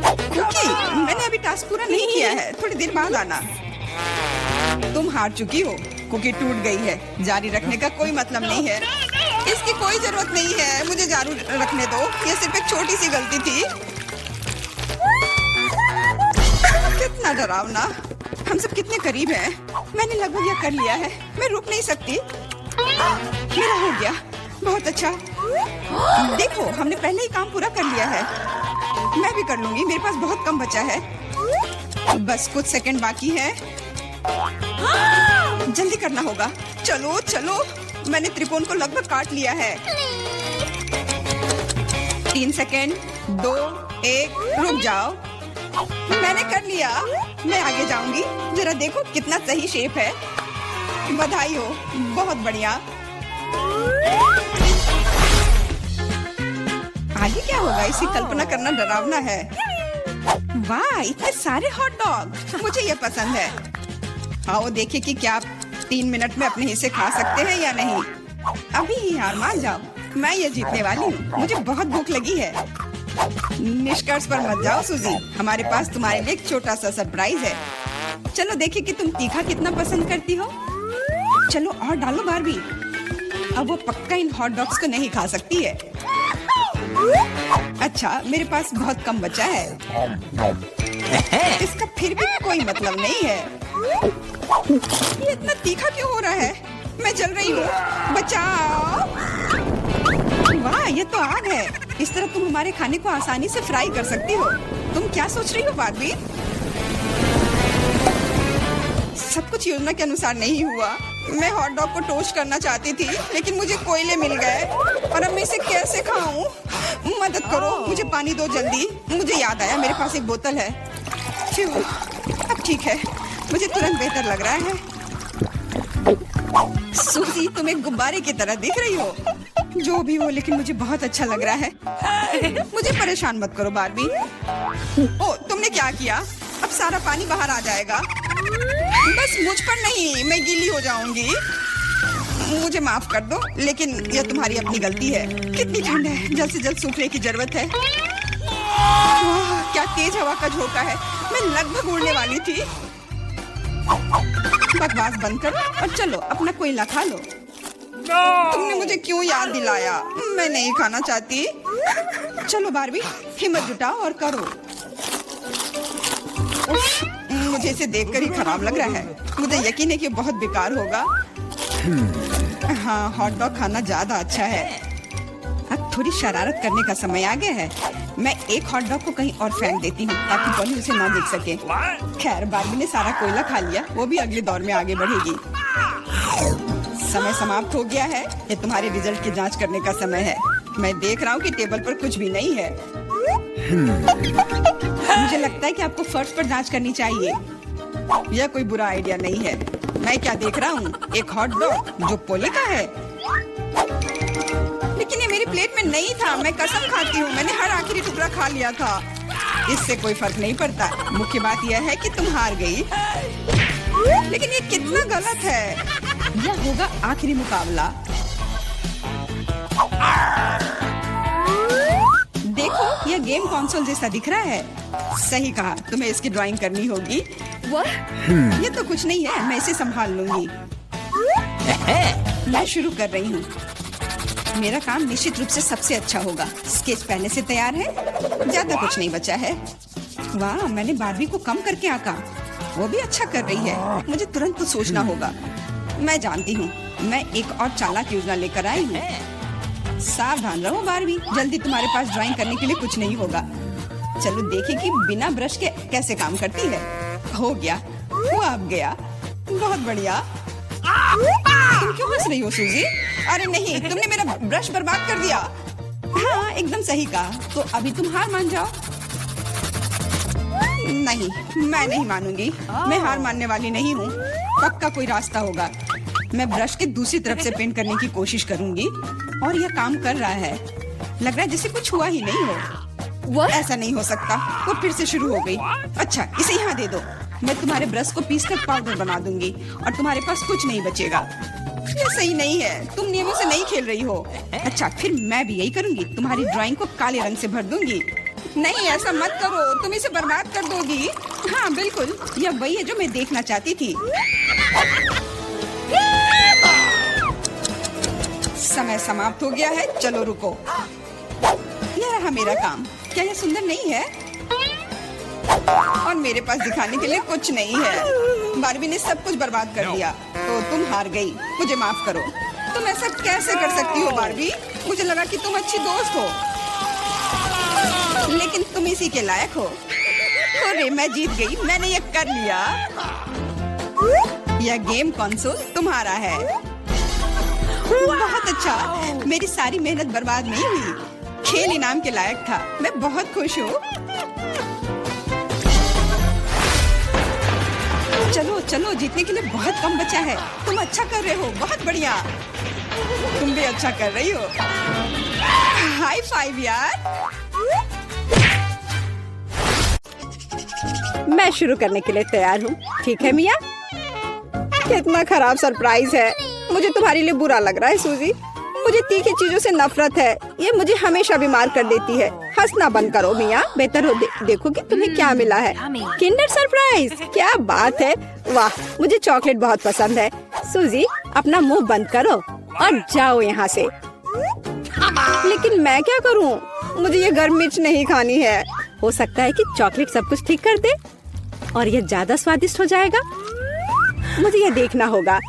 कुकी, मैंने अभी टास्क पूरा नहीं किया है। थोड़ी देर बाद आना। तुम हार चुकी हो। कुकी टूट गई है। जारी रखने का कोई मतलब नहीं है। इसकी कोई जरूरत नहीं है। मुझे जारी रखने दो। ये सिर्फ एक छोटी सी गलती थी। कितना डरावना। हम सब कितने करीब हैं। मैंने लगभग यह कर लिया है। मैं रुक नहीं सकती। मेरा हो गया। बहुत अच्छा। देखो, हमने पहले ही काम पूरा कर लिया है। मैं भी कर लूंगी। मेरे पास बहुत कम बचा है। बस कुछ सेकंड बाकी है। जल्दी करना होगा। चलो चलो, मैंने त्रिकोण को लगभग काट लिया है। 3 सेकंड, 2, 1, रुक जाओ। मैंने कर लिया। मैं आगे जाऊंगी। जरा देखो कितना सही शेप है। बधाई हो, बहुत बढ़िया। आगे क्या होगा, इसी कल्पना करना डरावना है। वाह, इतने सारे हॉट डॉग। मुझे ये पसंद है। आओ देखिए कि क्या आप 3 मिनट में अपने हिस्से खा सकते हैं या नहीं। अभी ही हार मान जाओ। मैं ये जीतने वाली हूँ। मुझे बहुत भूख लगी है। निष्कर्ष पर मत जाओ सूजी, हमारे पास तुम्हारे लिए एक छोटा सा सरप्राइज है। चलो देखिए कि तुम तीखा कितना पसंद करती हो। चलो और डालो बारबी। अब वो पक्का इन हॉट डॉग्स को नहीं खा सकती है। अच्छा, मेरे पास बहुत कम बचा है। इसका फिर भी कोई मतलब नहीं है। ये इतना तीखा क्यों हो रहा है? मैं जल रही हूँ, बचाओ। वाह, ये तो आग है। इस तरह तुम हमारे खाने को आसानी से फ्राई कर सकती हो। तुम क्या सोच रही हो बारबी? सब कुछ योजना के अनुसार नहीं हुआ। मैं हॉट डॉग को टोस्ट करना चाहती थी, लेकिन मुझे कोयले मिल गए और अब मैं इसे कैसे खाऊं? मदद करो, मुझे पानी दो जल्दी। मुझे याद आया, मेरे पास एक बोतल है। अब ठीक है, मुझे तुरंत बेहतर लग रहा है। सूजी, तुम एक गुब्बारे की तरह दिख रही हो। जो भी हो, लेकिन मुझे बहुत अच्छा लग रहा है। मुझे परेशान मत करो बारबी। ओ, तुमने क्या किया? अब सारा पानी बाहर आ जाएगा। बस मुझ पर नहीं, मैं गीली हो जाऊंगी। मुझे माफ कर दो, लेकिन यह तुम्हारी अपनी गलती है। कितनी ठंड है, जल्द से जल्द सूखने की जरूरत है। वाह, क्या तेज हवा का झोंका है। मैं लगभग उड़ने वाली थी। बकवास बंद करो और चलो अपना कोयला खा लो। तुमने मुझे क्यों याद दिलाया? मैं नहीं खाना चाहती। चलो बारबी, हिम्मत जुटाओ और करो। उफ, मुझे इसे देखकर ही खराब लग रहा है। मुझे यकीन है कि बहुत बेकार होगा। हाँ, हॉट डॉग खाना ज्यादा अच्छा है। अब थोड़ी शरारत करने का समय आ गया है। मैं एक हॉट डॉग को कहीं और फेंक देती हूँ ताकि पॉली उसे ना देख सके। खैर, बार्बी ने सारा कोयला खा लिया, वो भी अगले दौर में आगे बढ़ेगी। समय समाप्त हो गया है। ये तुम्हारे रिजल्ट की जांच करने का समय है। मैं देख रहा हूँ कि टेबल पर कुछ भी नहीं है। मुझे लगता है कि आपको फर्श पर जांच करनी चाहिए। यह कोई बुरा आइडिया नहीं है। मैं क्या देख रहा हूँ? एक हॉट डॉग जो पोले का है। लेकिन ये मेरी प्लेट में नहीं था। मैं कसम खाती हूँ, मैंने हर आखिरी टुकड़ा खा लिया था। इससे कोई फर्क नहीं पड़ता। मुख्य बात यह है कि तुम हार गई। लेकिन ये कितना गलत है। यह होगा आखिरी मुकाबला। देखो, यह गेम कंसोल जैसा दिख रहा है। सही कहा, तुम्हें इसकी ड्राइंग करनी होगी। ये तो कुछ नहीं है, मैं इसे संभाल लूंगी। मैं शुरू कर रही हूँ। मेरा काम निश्चित रूप से सबसे अच्छा होगा। स्केच पहले से तैयार है, ज्यादा कुछ नहीं बचा है। वाह, मैंने बारबी को कम करके आंका। वो भी अच्छा कर रही है। मुझे तुरंत कुछ सोचना होगा। मैं जानती हूँ, मैं एक और चालाक योजना लेकर आई हूँ। सावधान रहो बारबी, जल्दी तुम्हारे पास ड्राइंग करने के लिए कुछ नहीं होगा। चलो देखें कि बिना ब्रश के कैसे काम करती है। हो गया, वो अब गया। बहुत बढ़िया। तुम क्यों हंस रही हो सूजी? अरे नहीं, तुमने मेरा ब्रश बर्बाद कर दिया। हाँ, एकदम सही कहा। तो अभी तुम हार मान जाओ। नहीं, मैं नहीं मानूंगी। मैं हार मानने वाली नहीं हूँ। पक्का कोई रास्ता होगा। मैं ब्रश के दूसरी तरफ से पेंट करने की कोशिश करूंगी और यह काम कर रहा है। लग रहा है जैसे कुछ हुआ ही नहीं हो। ऐसा नहीं हो सकता। वो फिर से शुरू हो गई। अच्छा, इसे यहाँ दे दो। मैं तुम्हारे ब्रश को पीसकर पाउडर बना दूंगी और तुम्हारे पास कुछ नहीं बचेगा। ये सही नहीं है। तुम नियमों से नहीं खेल रही हो। अच्छा, फिर मैं भी यही करूंगी। तुम्हारी ड्राइंग को काले रंग से भर दूंगी। नहीं, ऐसा मत करो, तुम इसे बर्बाद कर दोगी। हाँ बिल्कुल, यह वही है जो मैं देखना चाहती थी। समय समाप्त हो गया है। चलो रुको। यह रहा मेरा काम। क्या यह सुंदर नहीं है? और मेरे पास दिखाने के लिए कुछ नहीं है। बारबी ने सब कुछ बर्बाद कर दिया। तो तुम हार गई। मुझे माफ करो। तुम ऐसा कैसे कर सकती हो बारबी? मुझे लगा कि तुम अच्छी दोस्त हो, लेकिन तुम इसी के लायक हो। अरे, मैं जीत गई। मैंने ये कर लिया। यह गेम कंसोल तुम्हारा है। बहुत अच्छा। मेरी सारी मेहनत बर्बाद नहीं हुई। खेल इनाम के लायक था। मैं बहुत खुश हूँ। चलो चलो, जीतने के लिए बहुत कम बचा है। तुम अच्छा कर रहे हो। बहुत बढ़िया। तुम भी अच्छा कर रही हो। हाई फाइव यार। मैं शुरू करने के लिए तैयार हूँ। ठीक है मिया? कितना खराब सरप्राइज है। मुझे तुम्हारे लिए बुरा लग रहा है सूजी। मुझे तीखी चीजों से नफरत है। ये मुझे हमेशा बीमार कर देती है। हंसना बंद करो मिया। बेहतर हो देखो कि तुम्हें क्या मिला है। Kinder surprise. क्या बात है। वाह, मुझे चॉकलेट बहुत पसंद है। सूजी, अपना मुंह बंद करो और जाओ यहाँ से। लेकिन मैं क्या करूँ? मुझे ये गर्म मिर्च नहीं खानी है। हो सकता है कि चॉकलेट सब कुछ ठीक कर दे और ये ज्यादा स्वादिष्ट हो जाएगा। मुझे ये देखना होगा।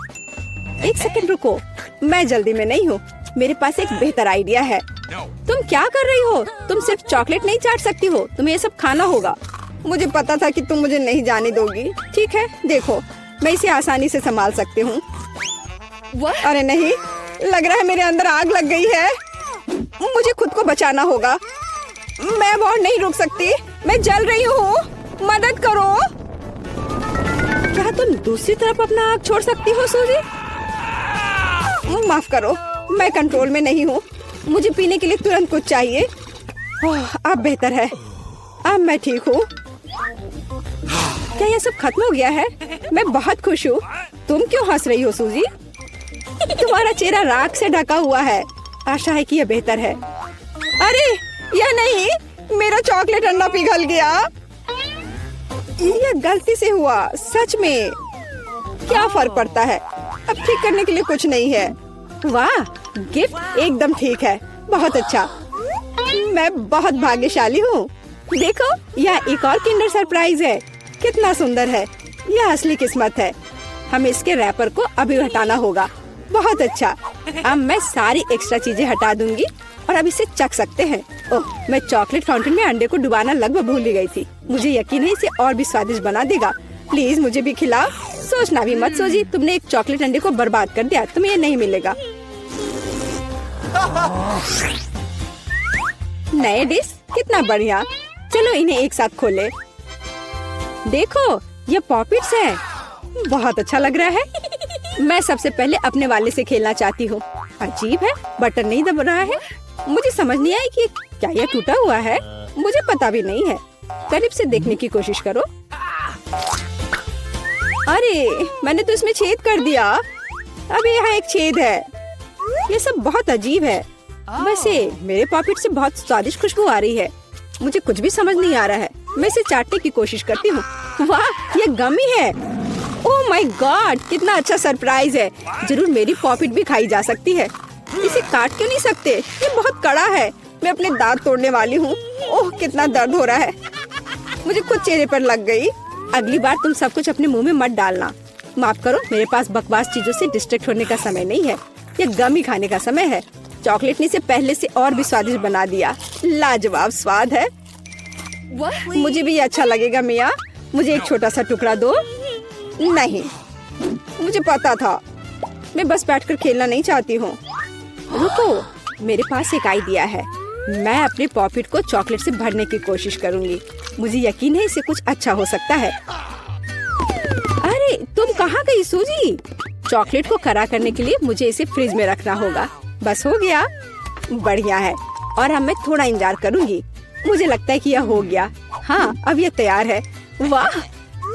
एक सेकंड रुको, मैं जल्दी में नहीं हूँ। मेरे पास एक बेहतर आइडिया है। तुम क्या कर रही हो? तुम सिर्फ चॉकलेट नहीं चाट सकती हो, तुम्हें ये सब खाना होगा। मुझे पता था कि तुम मुझे नहीं जाने दोगी। ठीक है, देखो, मैं इसे आसानी से संभाल सकती हूँ। अरे नहीं, लग रहा है मेरे अंदर आग लग गई है। मुझे खुद को बचाना होगा। मैं और नहीं रुक सकती। मैं जल रही हूँ। मदद करो। क्या तुम दूसरी तरफ अपना आग छोड़ सकती हो सूजी? माफ करो, मैं कंट्रोल में नहीं हूँ। मुझे पीने के लिए तुरंत कुछ चाहिए। अब बेहतर है। अब मैं ठीक हूँ। क्या यह सब खत्म हो गया है? मैं बहुत खुश हूँ। तुम क्यों हंस रही हो सूजी? तुम्हारा चेहरा राख से ढका हुआ है। आशा है कि यह बेहतर है। अरे यह नहीं, मेरा चॉकलेट अंडा पिघल गया। यह गलती से हुआ। सच में क्या फर्क पड़ता है? अब ठीक करने के लिए कुछ नहीं है। वाह, गिफ्ट एकदम ठीक है। बहुत अच्छा। मैं बहुत भाग्यशाली हूँ। देखो, यह एक और किंडर सरप्राइज है। कितना सुंदर है, यह असली किस्मत है। हमें इसके रैपर को अभी हटाना होगा। बहुत अच्छा, अब मैं सारी एक्स्ट्रा चीजें हटा दूंगी और अब इसे चख सकते हैं। ओह, मैं चॉकलेट फाउंटेन में अंडे को डुबाना लगभग भूल ही गई थी। मुझे यकीन है इसे और भी स्वादिष्ट बना देगा। प्लीज मुझे भी खिलाओ। सोचना भी मत सोची, तुमने एक चॉकलेट अंडे को बर्बाद कर दिया, तुम्हें ये नहीं मिलेगा। नए डिश कितना बढ़िया, चलो इन्हें एक साथ खोले। देखो ये पॉपिट्स है, बहुत अच्छा लग रहा है। मैं सबसे पहले अपने वाले से खेलना चाहती हूँ। अजीब है, बटन नहीं दब रहा है। मुझे समझ नहीं आई कि क्या यह टूटा हुआ है, मुझे पता भी नहीं है। करीब से देखने की कोशिश करो। अरे मैंने तो इसमें छेद कर दिया, अभी यहाँ एक छेद है। ये सब बहुत अजीब है। वैसे मेरे पॉकेट से बहुत स्वादिष्ट खुशबू आ रही है। मुझे कुछ भी समझ नहीं आ रहा है। मैं इसे चाटने की कोशिश करती हूँ। वाह, ये गमी है। ओह माय गॉड, कितना अच्छा सरप्राइज है। जरूर मेरी पॉकेट भी खाई जा सकती है। इसे काट क्यों नहीं सकते, ये बहुत कड़ा है। मैं अपने दांत तोड़ने वाली हूँ। ओह कितना दर्द हो रहा है, मुझे खुद चेहरे पर लग गई। अगली बार तुम सब कुछ अपने मुंह में मत डालना। माफ करो, मेरे पास बकवास चीजों से डिस्ट्रैक्ट होने का समय नहीं है। ये गमी खाने का समय है। चॉकलेट ने इसे पहले से और भी स्वादिष्ट बना दिया। लाजवाब स्वाद है। मुझे भी ये अच्छा लगेगा मिया। मुझे एक छोटा सा टुकड़ा दो। नहीं, मुझे पता था। मैं बस बैठकर खेलना नहीं चाहती हूँ। रुको, मेरे पास एक आइडिया है। मैं अपने पॉकेट को चॉकलेट से भरने की कोशिश करूंगी। मुझे यकीन है इसे कुछ अच्छा हो सकता है। अरे तुम कहाँ गई सूजी? चॉकलेट को कड़ा करने के लिए मुझे इसे फ्रिज में रखना होगा। बस हो गया, बढ़िया है। और अब मैं थोड़ा इंतजार करूंगी। मुझे लगता है कि यह हो गया। हाँ, अब यह तैयार है। वाह,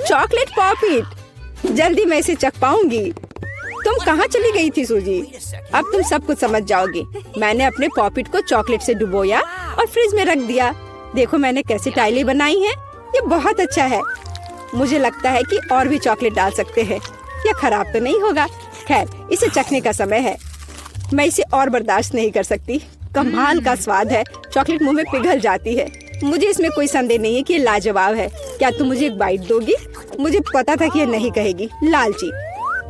चॉकलेट पॉकेट, जल्दी मैं इसे चख पाऊंगी। तुम कहाँ चली गई थी सूजी? अब तुम सब कुछ समझ जाओगी। मैंने अपने पॉकेट को चॉकलेट से डुबोया और फ्रिज में रख दिया। देखो मैंने कैसे टाइलें बनाई हैं। ये बहुत अच्छा है। मुझे लगता है कि और भी चॉकलेट डाल सकते हैं। यह खराब तो नहीं होगा। खैर, इसे चखने का समय है। मैं इसे और बर्दाश्त नहीं कर सकती। कमाल का स्वाद है। चॉकलेट मुंह में पिघल जाती है। मुझे इसमें कोई संदेह नहीं है कि ये लाजवाब है। क्या तुम मुझे एक बाइट दोगी? मुझे पता था कि ये नहीं कहेगी, लालची।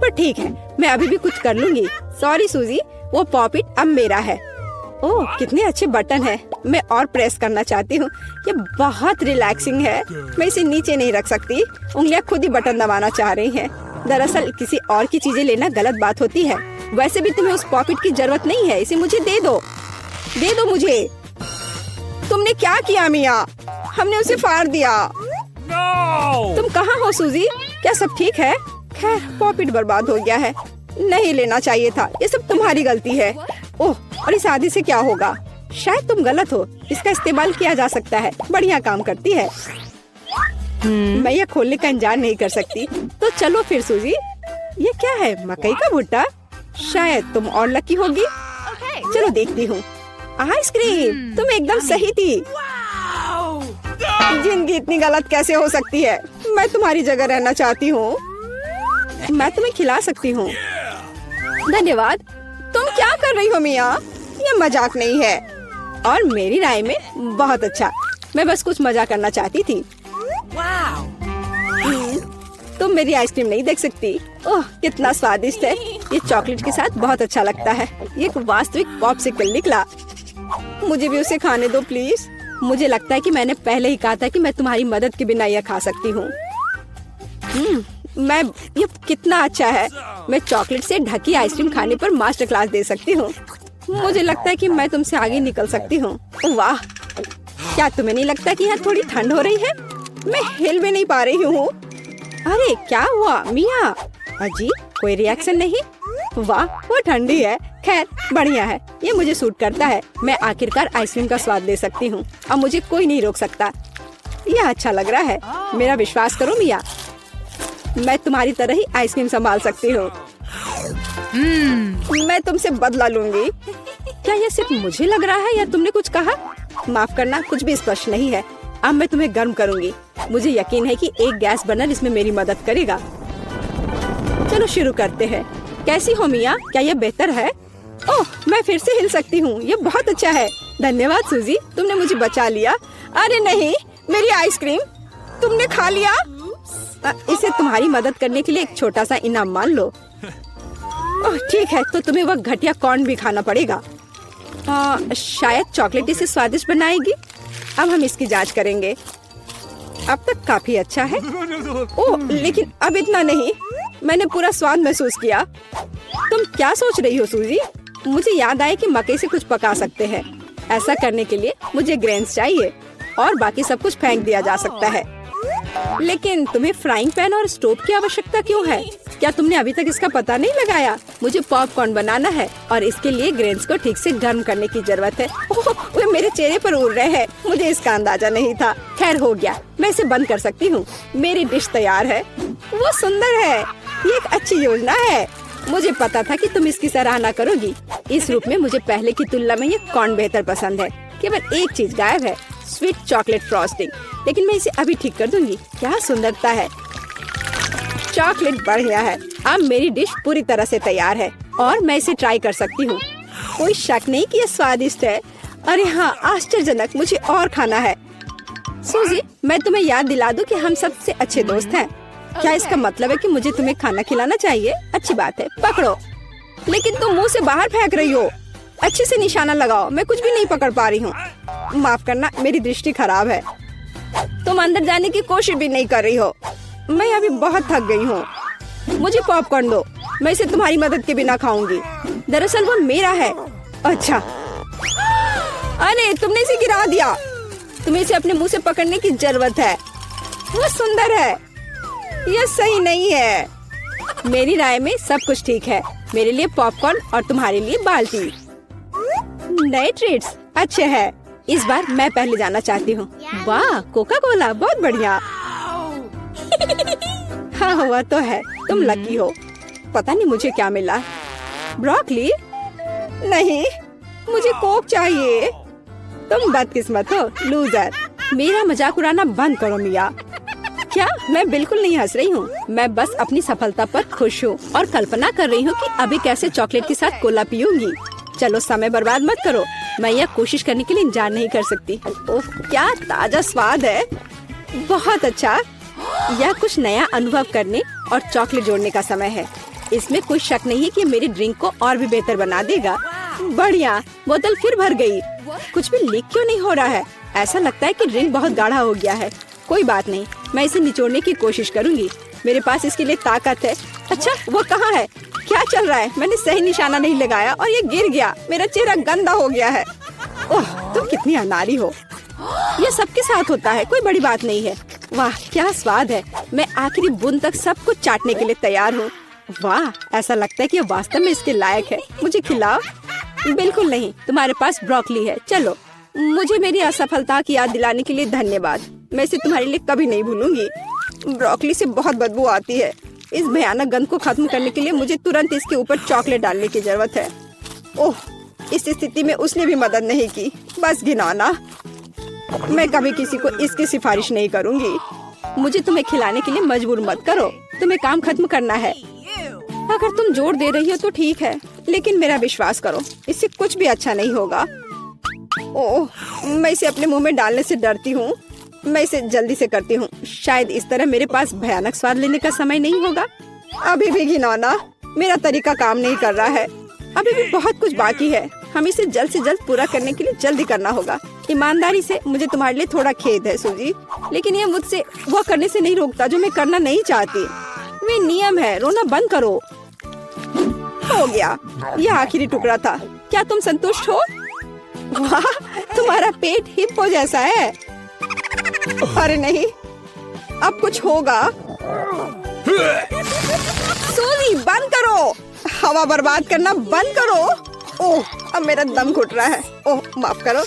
पर ठीक है, मैं अभी भी कुछ कर लूंगी। सॉरी सूजी, वो पॉकेट अब मेरा है। ओह कितने अच्छे बटन है। मैं और प्रेस करना चाहती हूँ। ये बहुत रिलैक्सिंग है। मैं इसे नीचे नहीं रख सकती। उंगलियां खुद ही बटन दबाना चाह रही हैं। दरअसल किसी और की चीजें लेना गलत बात होती है। वैसे भी तुम्हें उस पॉकेट की जरूरत नहीं है। इसे मुझे दे दो, दे दो मुझे। तुमने क्या किया मिया? हमने उसे फाड़ दिया। तुम कहाँ हो सूजी? क्या सब ठीक है? खैर, पॉकेट बर्बाद हो गया है। नहीं लेना चाहिए था। ये सब तुम्हारी गलती है। ओह, और इस आदि से क्या होगा? शायद तुम गलत हो। इसका इस्तेमाल किया जा सकता है। बढ़िया काम करती है। मैं यह खोलने का इंतजार नहीं कर सकती। तो चलो फिर सूजी। ये क्या है? मकई का भुट्टा? शायद तुम और लकी होगी। चलो देखती हूँ। आइसक्रीम, तुम एकदम सही थी। जिंदगी इतनी गलत कैसे हो सकती है? मैं तुम्हारी जगह रहना चाहती हूँ। मैं तुम्हें खिला सकती हूँ। धन्यवाद। तुम क्या कर रही हो मिया? ये मजाक नहीं है। और मेरी राय में बहुत अच्छा। मैं बस कुछ मजा करना चाहती थी। तुम मेरी आइसक्रीम नहीं देख सकती। ओह कितना स्वादिष्ट है। ये चॉकलेट के साथ बहुत अच्छा लगता है। ये एक वास्तविक पॉप्सिकल निकला। मुझे भी उसे खाने दो प्लीज। मुझे लगता है कि मैंने पहले ही कहा था कि मैं तुम्हारी मदद के बिना यह खा सकती हूँ। ये कितना अच्छा है। मैं चॉकलेट से ढकी आइसक्रीम खाने पर मास्टर क्लास दे सकती हूँ। मुझे लगता है कि मैं तुमसे आगे निकल सकती हूँ। वाह, क्या तुम्हें नहीं लगता कि यहाँ थोड़ी ठंड हो रही है? मैं हिल भी नहीं पा रही हूँ। अरे क्या हुआ मिया? अजी कोई रिएक्शन नहीं? वाह, वो ठंडी है। खैर बढ़िया है, ये मुझे सूट करता है। मैं आखिरकार आइसक्रीम का स्वाद ले सकती हूँ। अब मुझे कोई नहीं रोक सकता। यह अच्छा लग रहा है। मेरा विश्वास करो मिया, मैं तुम्हारी तरह ही आइसक्रीम संभाल सकती हूँ। मैं तुमसे बदला लूंगी। क्या यह सिर्फ मुझे लग रहा है या तुमने कुछ कहा? माफ करना, कुछ भी स्पष्ट नहीं है। अब मैं तुम्हें गर्म करूंगी। मुझे यकीन है कि एक गैस बर्नर इसमें मेरी मदद करेगा। चलो शुरू करते हैं। कैसी हो मिया? क्या यह बेहतर है? ओह, मैं फिर से हिल सकती हूँ। यह बहुत अच्छा है। धन्यवाद सूजी, तुमने मुझे बचा लिया। अरे नहीं, मेरी आइसक्रीम तुमने खा लिया। इसे तुम्हारी मदद करने के लिए एक छोटा सा इनाम मान लो। ठीक है, तो तुम्हें वह घटिया कॉर्न भी खाना पड़ेगा। शायद चॉकलेट इसे स्वादिष्ट बनाएगी। अब हम इसकी जांच करेंगे। अब तक काफी अच्छा है। ओह, लेकिन अब इतना नहीं। मैंने पूरा स्वाद महसूस किया। तुम क्या सोच रही हो सूजी? मुझे याद आया कि मकई से कुछ पका सकते हैं। ऐसा करने के लिए मुझे ग्रेन्स चाहिए और बाकी सब कुछ फेंक दिया जा सकता है। लेकिन तुम्हें फ्राइंग पैन और स्टोव की आवश्यकता क्यों है? क्या तुमने अभी तक इसका पता नहीं लगाया? मुझे पॉपकॉर्न बनाना है और इसके लिए ग्रेन्स को ठीक से गर्म करने की जरूरत है। ओह, वे मेरे चेहरे पर उड़ रहे हैं। मुझे इसका अंदाजा नहीं था। खैर, हो गया, मैं इसे बंद कर सकती हूँ। मेरी डिश तैयार है। वो सुंदर है। ये एक अच्छी योजना है। मुझे पता था कि तुम इसकी सराहना करोगी। इस रूप में मुझे पहले की तुलना में ये कॉर्न बेहतर पसंद है। केवल एक चीज गायब है, स्वीट चॉकलेट फ्रॉस्टिंग। लेकिन मैं इसे अभी ठीक कर दूंगी। क्या सुंदरता है। चॉकलेट बढ़िया है। अब मेरी डिश पूरी तरह से तैयार है और मैं इसे ट्राई कर सकती हूँ। कोई शक नहीं कि ये स्वादिष्ट है। अरे हाँ, आश्चर्यजनक। मुझे और खाना है। सूजी, मैं तुम्हें याद दिला दूं कि हम सबसे अच्छे दोस्त हैं। क्या इसका मतलब है कि मुझे तुम्हें खाना खिलाना चाहिए? अच्छी बात है, पकड़ो। लेकिन तुम मुंह से बाहर फेंक रही हो। अच्छे से निशाना लगाओ। मैं कुछ भी नहीं पकड़ पा रही हूँ। माफ करना, मेरी दृष्टि खराब है। तुम अंदर जाने की कोशिश भी नहीं कर रही हो। मैं अभी बहुत थक गई हूँ। मुझे पॉपकॉर्न दो। मैं इसे तुम्हारी मदद के बिना खाऊंगी। दरअसल वो मेरा है। अच्छा, अरे तुमने इसे गिरा दिया। तुम्हें इसे अपने मुंह से पकड़ने की जरूरत है। वो सुंदर है। यह सही नहीं है। मेरी राय में सब कुछ ठीक है। मेरे लिए पॉपकॉर्न और तुम्हारे लिए बाल्टी। नए ट्रीट्स अच्छे हैं। इस बार मैं पहले जाना चाहती हूँ। वाह, कोका कोला, बहुत बढ़िया। हाँ, हुआ तो है। तुम लकी हो। पता नहीं मुझे क्या मिला। ब्रोकली? नहीं, मुझे कोक चाहिए। तुम बदकिस्मत हो, लूजर। मेरा मजाक उड़ाना बंद करो मिया। क्या? मैं बिल्कुल नहीं हंस रही हूँ। मैं बस अपनी सफलता पर खुश हूँ और कल्पना कर रही हूँ कि अभी कैसे चॉकलेट के साथ कोला पीऊंगी। चलो, समय बर्बाद मत करो। मैं यह कोशिश करने के लिए इंतजार नहीं कर सकती। ओह, क्या ताजा स्वाद है। बहुत अच्छा। यह कुछ नया अनुभव करने और चॉकलेट जोड़ने का समय है। इसमें कोई शक नहीं है कि मेरी ड्रिंक को और भी बेहतर बना देगा। बढ़िया। बोतल फिर भर गई। कुछ भी लीक क्यों नहीं हो रहा है? ऐसा लगता है कि ड्रिंक बहुत गाढ़ा हो गया है। कोई बात नहीं, मैं इसे निचोड़ने की कोशिश करूंगी। मेरे पास इसके लिए ताकत है। अच्छा, वो कहाँ है? क्या चल रहा है? मैंने सही निशाना नहीं लगाया और ये गिर गया। मेरा चेहरा गंदा हो गया है। ओह, तुम कितनी अनाड़ी हो। ये सबके साथ होता है, कोई बड़ी बात नहीं है। वाह, क्या स्वाद है। मैं आखिरी बूंद तक सब कुछ चाटने के लिए तैयार हूँ। वाह, ऐसा लगता है कि ये वास्तव में इसके लायक है। मुझे खिलाओ। बिल्कुल नहीं, तुम्हारे पास ब्रोकली है। चलो। मुझे मेरी असफलता की याद दिलाने के लिए धन्यवाद। मैं इसे तुम्हारे लिए कभी नहीं भूलूंगी। ब्रोकली से बहुत बदबू आती है। इस भयानक गंध को खत्म करने के लिए मुझे तुरंत इसके ऊपर चॉकलेट डालने की जरूरत है। ओह, इस स्थिति में उसने भी मदद नहीं की। बस घिनौना। मैं कभी किसी को इसकी सिफारिश नहीं करूंगी। मुझे तुम्हें खिलाने के लिए मजबूर मत करो। तुम्हें काम खत्म करना है। अगर तुम जोर दे रही हो तो ठीक है, लेकिन मेरा विश्वास करो, इससे कुछ भी अच्छा नहीं होगा। ओह, मैं इसे अपने मुंह में डालने से डरती हूँ। मैं इसे जल्दी से करती हूँ। शायद इस तरह मेरे पास भयानक स्वाद लेने का समय नहीं होगा। अभी भी घिनौना। मेरा तरीका काम नहीं कर रहा है। अभी भी बहुत कुछ बाकी है। हम इसे जल्द से जल्द पूरा करने के लिए जल्दी करना होगा। ईमानदारी से, मुझे तुम्हारे लिए थोड़ा खेद है सूजी, लेकिन ये मुझसे वो करने से नहीं रोकता जो मैं करना नहीं चाहती। वे नियम है। रोना बंद करो। हो गया। यह आखिरी टुकड़ा था। क्या तुम संतुष्ट हो? वाह, तुम्हारा पेट हिप्पो जैसा है। अरे नहीं, अब कुछ होगा। सूजी, बंद करो। हवा बर्बाद करना बंद करो। ओह, अब मेरा दम घुट रहा है। ओह, माफ करो।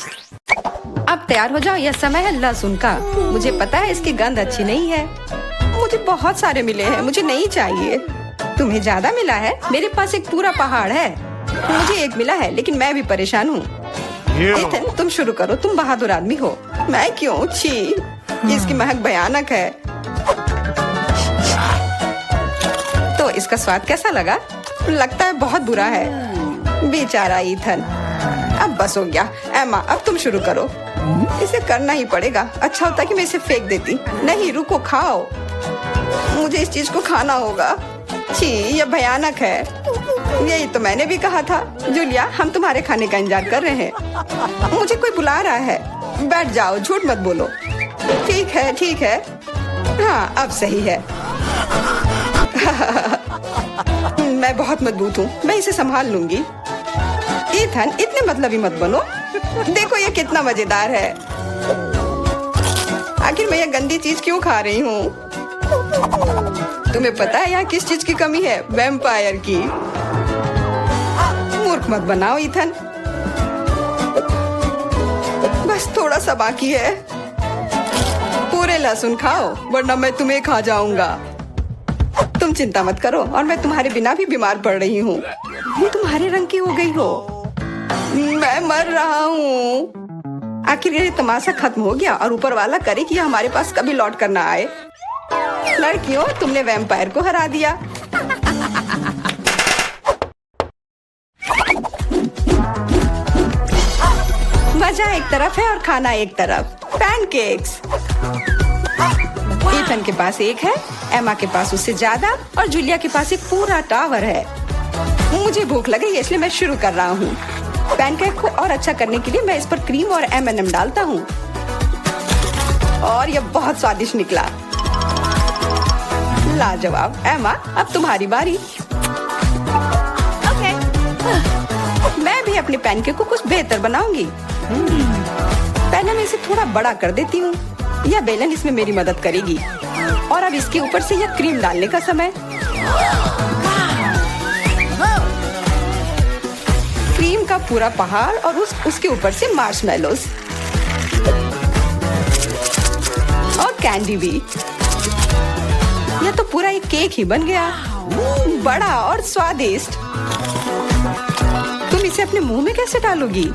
अब तैयार हो जाओ। यह समय है लहसुन का। मुझे पता है इसकी गंध अच्छी नहीं है। मुझे बहुत सारे मिले हैं। मुझे नहीं चाहिए। तुम्हें ज्यादा मिला है? मेरे पास एक पूरा पहाड़ है। मुझे एक मिला है, लेकिन मैं भी परेशान हूँ। एथन, तुम शुरू करो। तुम बहादुर आदमी हो। मैं क्यों? छी, इसकी महक भयानक है। तो इसका स्वाद कैसा लगा? लगता है बहुत बुरा है। बेचारा ईथन। अब बस हो गया। एमा, अब तुम शुरू करो। इसे करना ही पड़ेगा। अच्छा होता कि मैं इसे फेंक देती। नहीं, रुको, खाओ। मुझे इस चीज को खाना होगा। छी, यह भयानक है। यही तो मैंने भी कहा था। जूलिया, हम तुम्हारे खाने का इंतजार कर रहे हैं। मुझे कोई बुला रहा है। बैठ जाओ, झूठ मत बोलो। ठीक है, ठीक है। हाँ, अब सही है। मैं बहुत मजबूत हूँ, मैं इसे संभाल लूंगी। ईथन, इतने मतलबी मत बनो। देखो ये कितना मजेदार है। आखिर मैं ये गंदी चीज क्यों खा रही हूँ? तुम्हें पता है यहाँ किस चीज की कमी है? वैम्पायर की। मूर्ख मत बनाओ ईथन। बस थोड़ा सा बाकी है। पूरे लहसुन खाओ, वरना मैं तुम्हें खा जाऊंगा। तुम चिंता मत करो, और मैं तुम्हारे बिना भी बीमार पड़ रही हूँ। तुम्हारे रंग की हो गई हो। मैं मर रहा हूँ। आखिर ये तमाशा खत्म हो गया, और ऊपर वाला करे कि हमारे पास कभी लौट कर ना आए। लड़कियों, तुमने वैम्पायर को हरा दिया। मजा एक तरफ है और खाना एक तरफ। पैनकेक्स। ईथन के पास एक है, एमा के पास उससे ज्यादा, और जूलिया के पास एक पूरा टावर है। मुझे भूख लग रही है, इसलिए मैं शुरू कर रहा हूँ। पैनकेक को और अच्छा करने के लिए मैं इस पर क्रीम और M&M डालता हूँ, और यह बहुत स्वादिष्ट निकला। लाजवाब। एमा, अब तुम्हारी बारी। ओके। मैं भी अपने पैनकेक को कुछ बेहतर बनाऊंगी। पहले मैं इसे थोड़ा बड़ा कर देती हूँ। यह बेलन इसमें मेरी मदद करेगी। और अब इसके ऊपर से यह क्रीम डालने का समय। क्रीम का पूरा पहाड़, और उसके ऊपर से मार्शमेलोस और कैंडी भी। यह तो पूरा एक केक ही बन गया, बड़ा और स्वादिष्ट। तुम इसे अपने मुंह में कैसे डालोगी?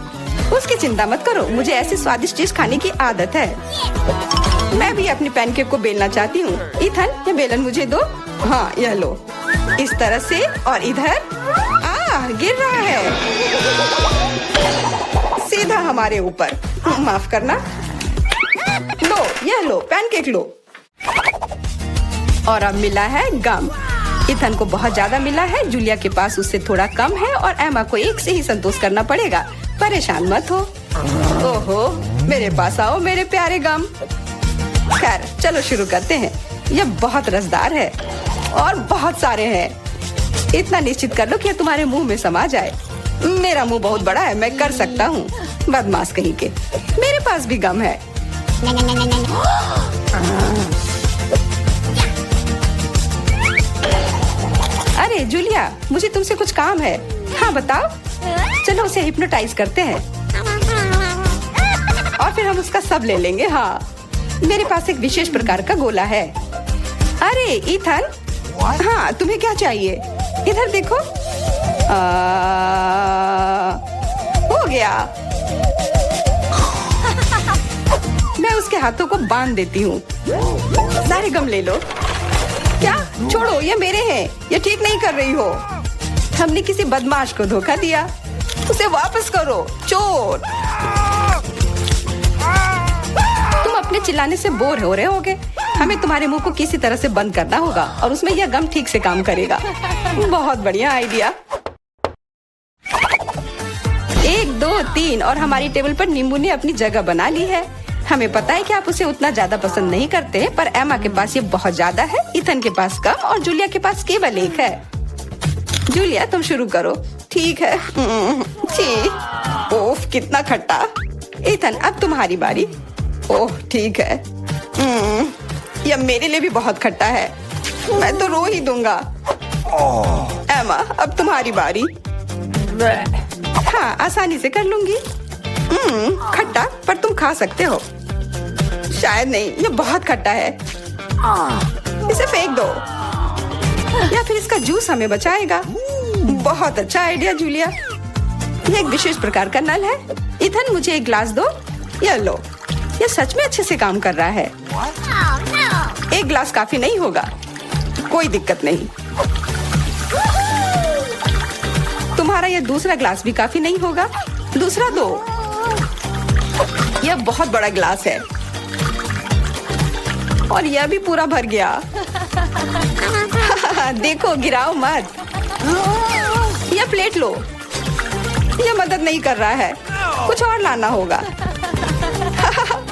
उसकी चिंता मत करो, मुझे ऐसी स्वादिष्ट चीज खाने की आदत है। मैं भी अपनी पैनकेक को बेलना चाहती हूँ। ईथन, ये बेलन मुझे दो। हाँ, यह लो। इस तरह से, और इधर। गिर रहा है सीधा हमारे ऊपर। माफ करना। लो, यह लो, पैनकेक लो। और अब मिला है गम। ईथन को बहुत ज्यादा मिला है, जूलिया के पास उससे थोड़ा कम है, और एमा को एक से ही संतोष करना पड़ेगा। परेशान मत हो। ओहो, मेरे पास आओ मेरे प्यारे गम। खैर, चलो शुरू करते हैं। यह बहुत रसदार है, और बहुत सारे हैं। इतना निश्चित कर लो कि यह तुम्हारे मुंह में समा जाए। मेरा मुंह बहुत बड़ा है, मैं कर सकता हूँ। बदमाश कहीं के। मेरे पास भी गम है। अरे जूलिया, मुझे तुमसे कुछ काम है। हाँ, बताओ। चलो उसे हिप्नोटाइज करते हैं, और फिर हम उसका सब ले लेंगे। हाँ, मेरे पास एक विशेष प्रकार का गोला है। अरे ईथन, हाँ, तुम्हें क्या चाहिए? इधर देखो। हो गया। मैं उसके हाथों को बांध देती हूँ। सारे गम ले लो। क्या? छोड़ो, ये मेरे हैं। ये ठीक नहीं कर रही हो। हमने किसी बदमाश को धोखा दिया। उसे वापस करो, चोर। तुम अपने चिल्लाने से बोर हो रहे होगे। हमें तुम्हारे मुंह को किसी तरह से बंद करना होगा, और उसमें यह गम ठीक से काम करेगा। बहुत बढ़िया आइडिया। 1, 2, 3, और हमारी टेबल पर नींबू ने अपनी जगह बना ली है। हमें पता है कि आप उसे उतना ज्यादा पसंद नहीं करते, पर एमा के पास ये बहुत ज्यादा है, ईथन के पास कम, और जूलिया के पास केवल एक है। जूलिया, तुम शुरू करो। ठीक है। ओह, कितना खट्टा। ईथन, अब तुम्हारी बारी। ओह, ठीक है। यह मेरे लिए भी बहुत खट्टा है। मैं तो रो ही दूंगा। एमा, अब तुम्हारी बारी। हाँ, आसानी से कर लूंगी। खट्टा, पर तुम खा सकते हो। शायद नहीं, यह बहुत खट्टा है। इसे फेंक दो, या फिर इसका जूस हमें बचाएगा। बहुत अच्छा आइडिया जूलिया। यह एक विशेष प्रकार का नल है। ईथन, मुझे एक ग्लास दो। यह लो। यह सच में अच्छे से काम कर रहा है। एक ग्लास काफी नहीं होगा। कोई दिक्कत नहीं। तुम्हारा यह दूसरा ग्लास भी काफी नहीं होगा। दूसरा दो। यह बहुत बड़ा ग्लास है, और यह भी पूरा भर गया। देखो, गिराओ मत। ये प्लेट लो। ये मदद नहीं कर रहा है, कुछ और लाना होगा।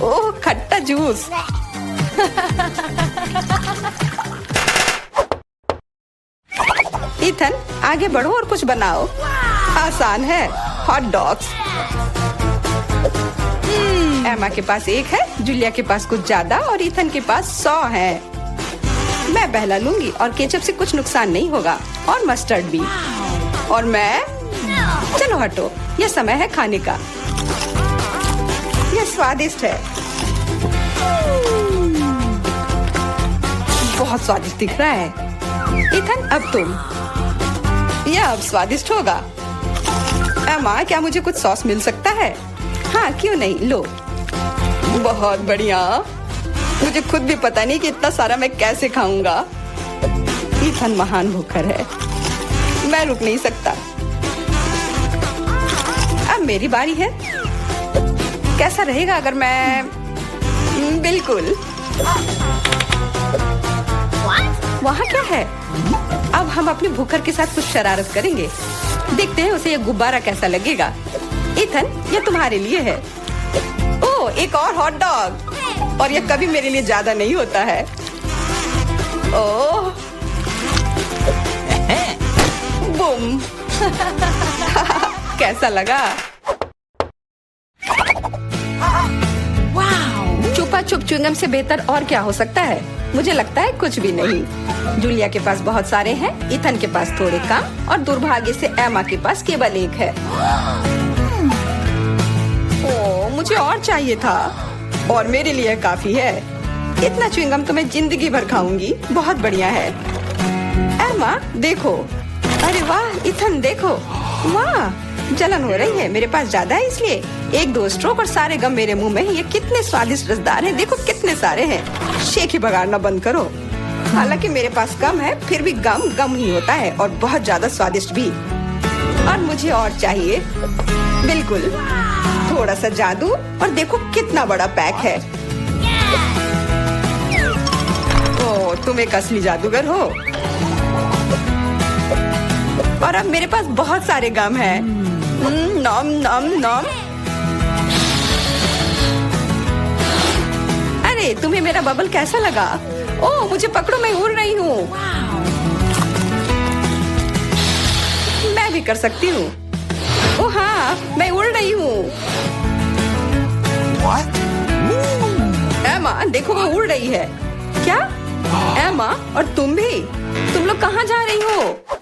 ओह, खट्टा जूस। इथन, आगे बढ़ो और कुछ बनाओ। आसान है, हॉट डॉग्स। एमा के पास 1 है, जूलिया के पास कुछ ज्यादा और इथन के पास 100 है। मैं पहला लूंगी और केचप से कुछ नुकसान नहीं होगा, और मस्टर्ड भी। और मैं, चलो हटो, यह समय है खाने का। यह स्वादिष्ट है, बहुत स्वादिष्ट दिख रहा है। इथन, अब तुम। यह अब स्वादिष्ट होगा। एमा, क्या मुझे कुछ सॉस मिल सकता है? हाँ, क्यों नहीं, लो। बहुत बढ़िया। मुझे खुद भी पता नहीं कि इतना सारा मैं कैसे खाऊंगा। इथन महान भूखर है, मैं रुक नहीं सकता। अब मेरी बारी है। कैसा रहेगा अगर मैं, बिल्कुल। वहाँ क्या है? अब हम अपने भूखर के साथ कुछ शरारत करेंगे। देखते हैं उसे यह गुब्बारा कैसा लगेगा। इथन, यह तुम्हारे लिए है। ओह, एक और हॉट डॉग। और यह कभी मेरे लिए ज्यादा नहीं होता है। ओह, बूम। कैसा लगा? चुपा चुप च्युइंगम से बेहतर और क्या हो सकता है? मुझे लगता है कुछ भी नहीं। जूलिया के पास बहुत सारे हैं, इथन के पास थोड़े कम, और दुर्भाग्य से एमा के पास केवल 1 है। ओह, मुझे और चाहिए था, और मेरे लिए काफी है। इतना च्युइंगम तो मैं जिंदगी भर खाऊंगी। बहुत बढ़िया है। एमा, देखो। अरे वाह, इथन देखो। वाह, जलन हो रही है। मेरे पास ज्यादा है, इसलिए 1-2 स्ट्रोक और सारे गम मेरे मुंह में। ये कितने स्वादिष्ट रसदार हैं। देखो कितने सारे हैं। शेख ही बगाड़ना बंद करो। हालांकि मेरे पास कम है, फिर भी गम ही होता है, और बहुत ज्यादा स्वादिष्ट भी। और मुझे और चाहिए। बिल्कुल, थोड़ा सा जादू, और देखो कितना बड़ा पैक है। ओह, तुम एक असली जादूगर हो। और अब मेरे पास बहुत सारे गम हैं। नॉम नॉम नॉम। अरे, तुम्हें मेरा बबल कैसा लगा? ओह, मुझे पकड़ो, मैं उड़ रही हूँ। मैं भी कर सकती हूँ। ओह हाँ, मैं उड़ रही हूँ। एमा, देखो वो उड़ रही है। क्या? एमा, और तुम भी? तुम लोग कहाँ जा रही हो?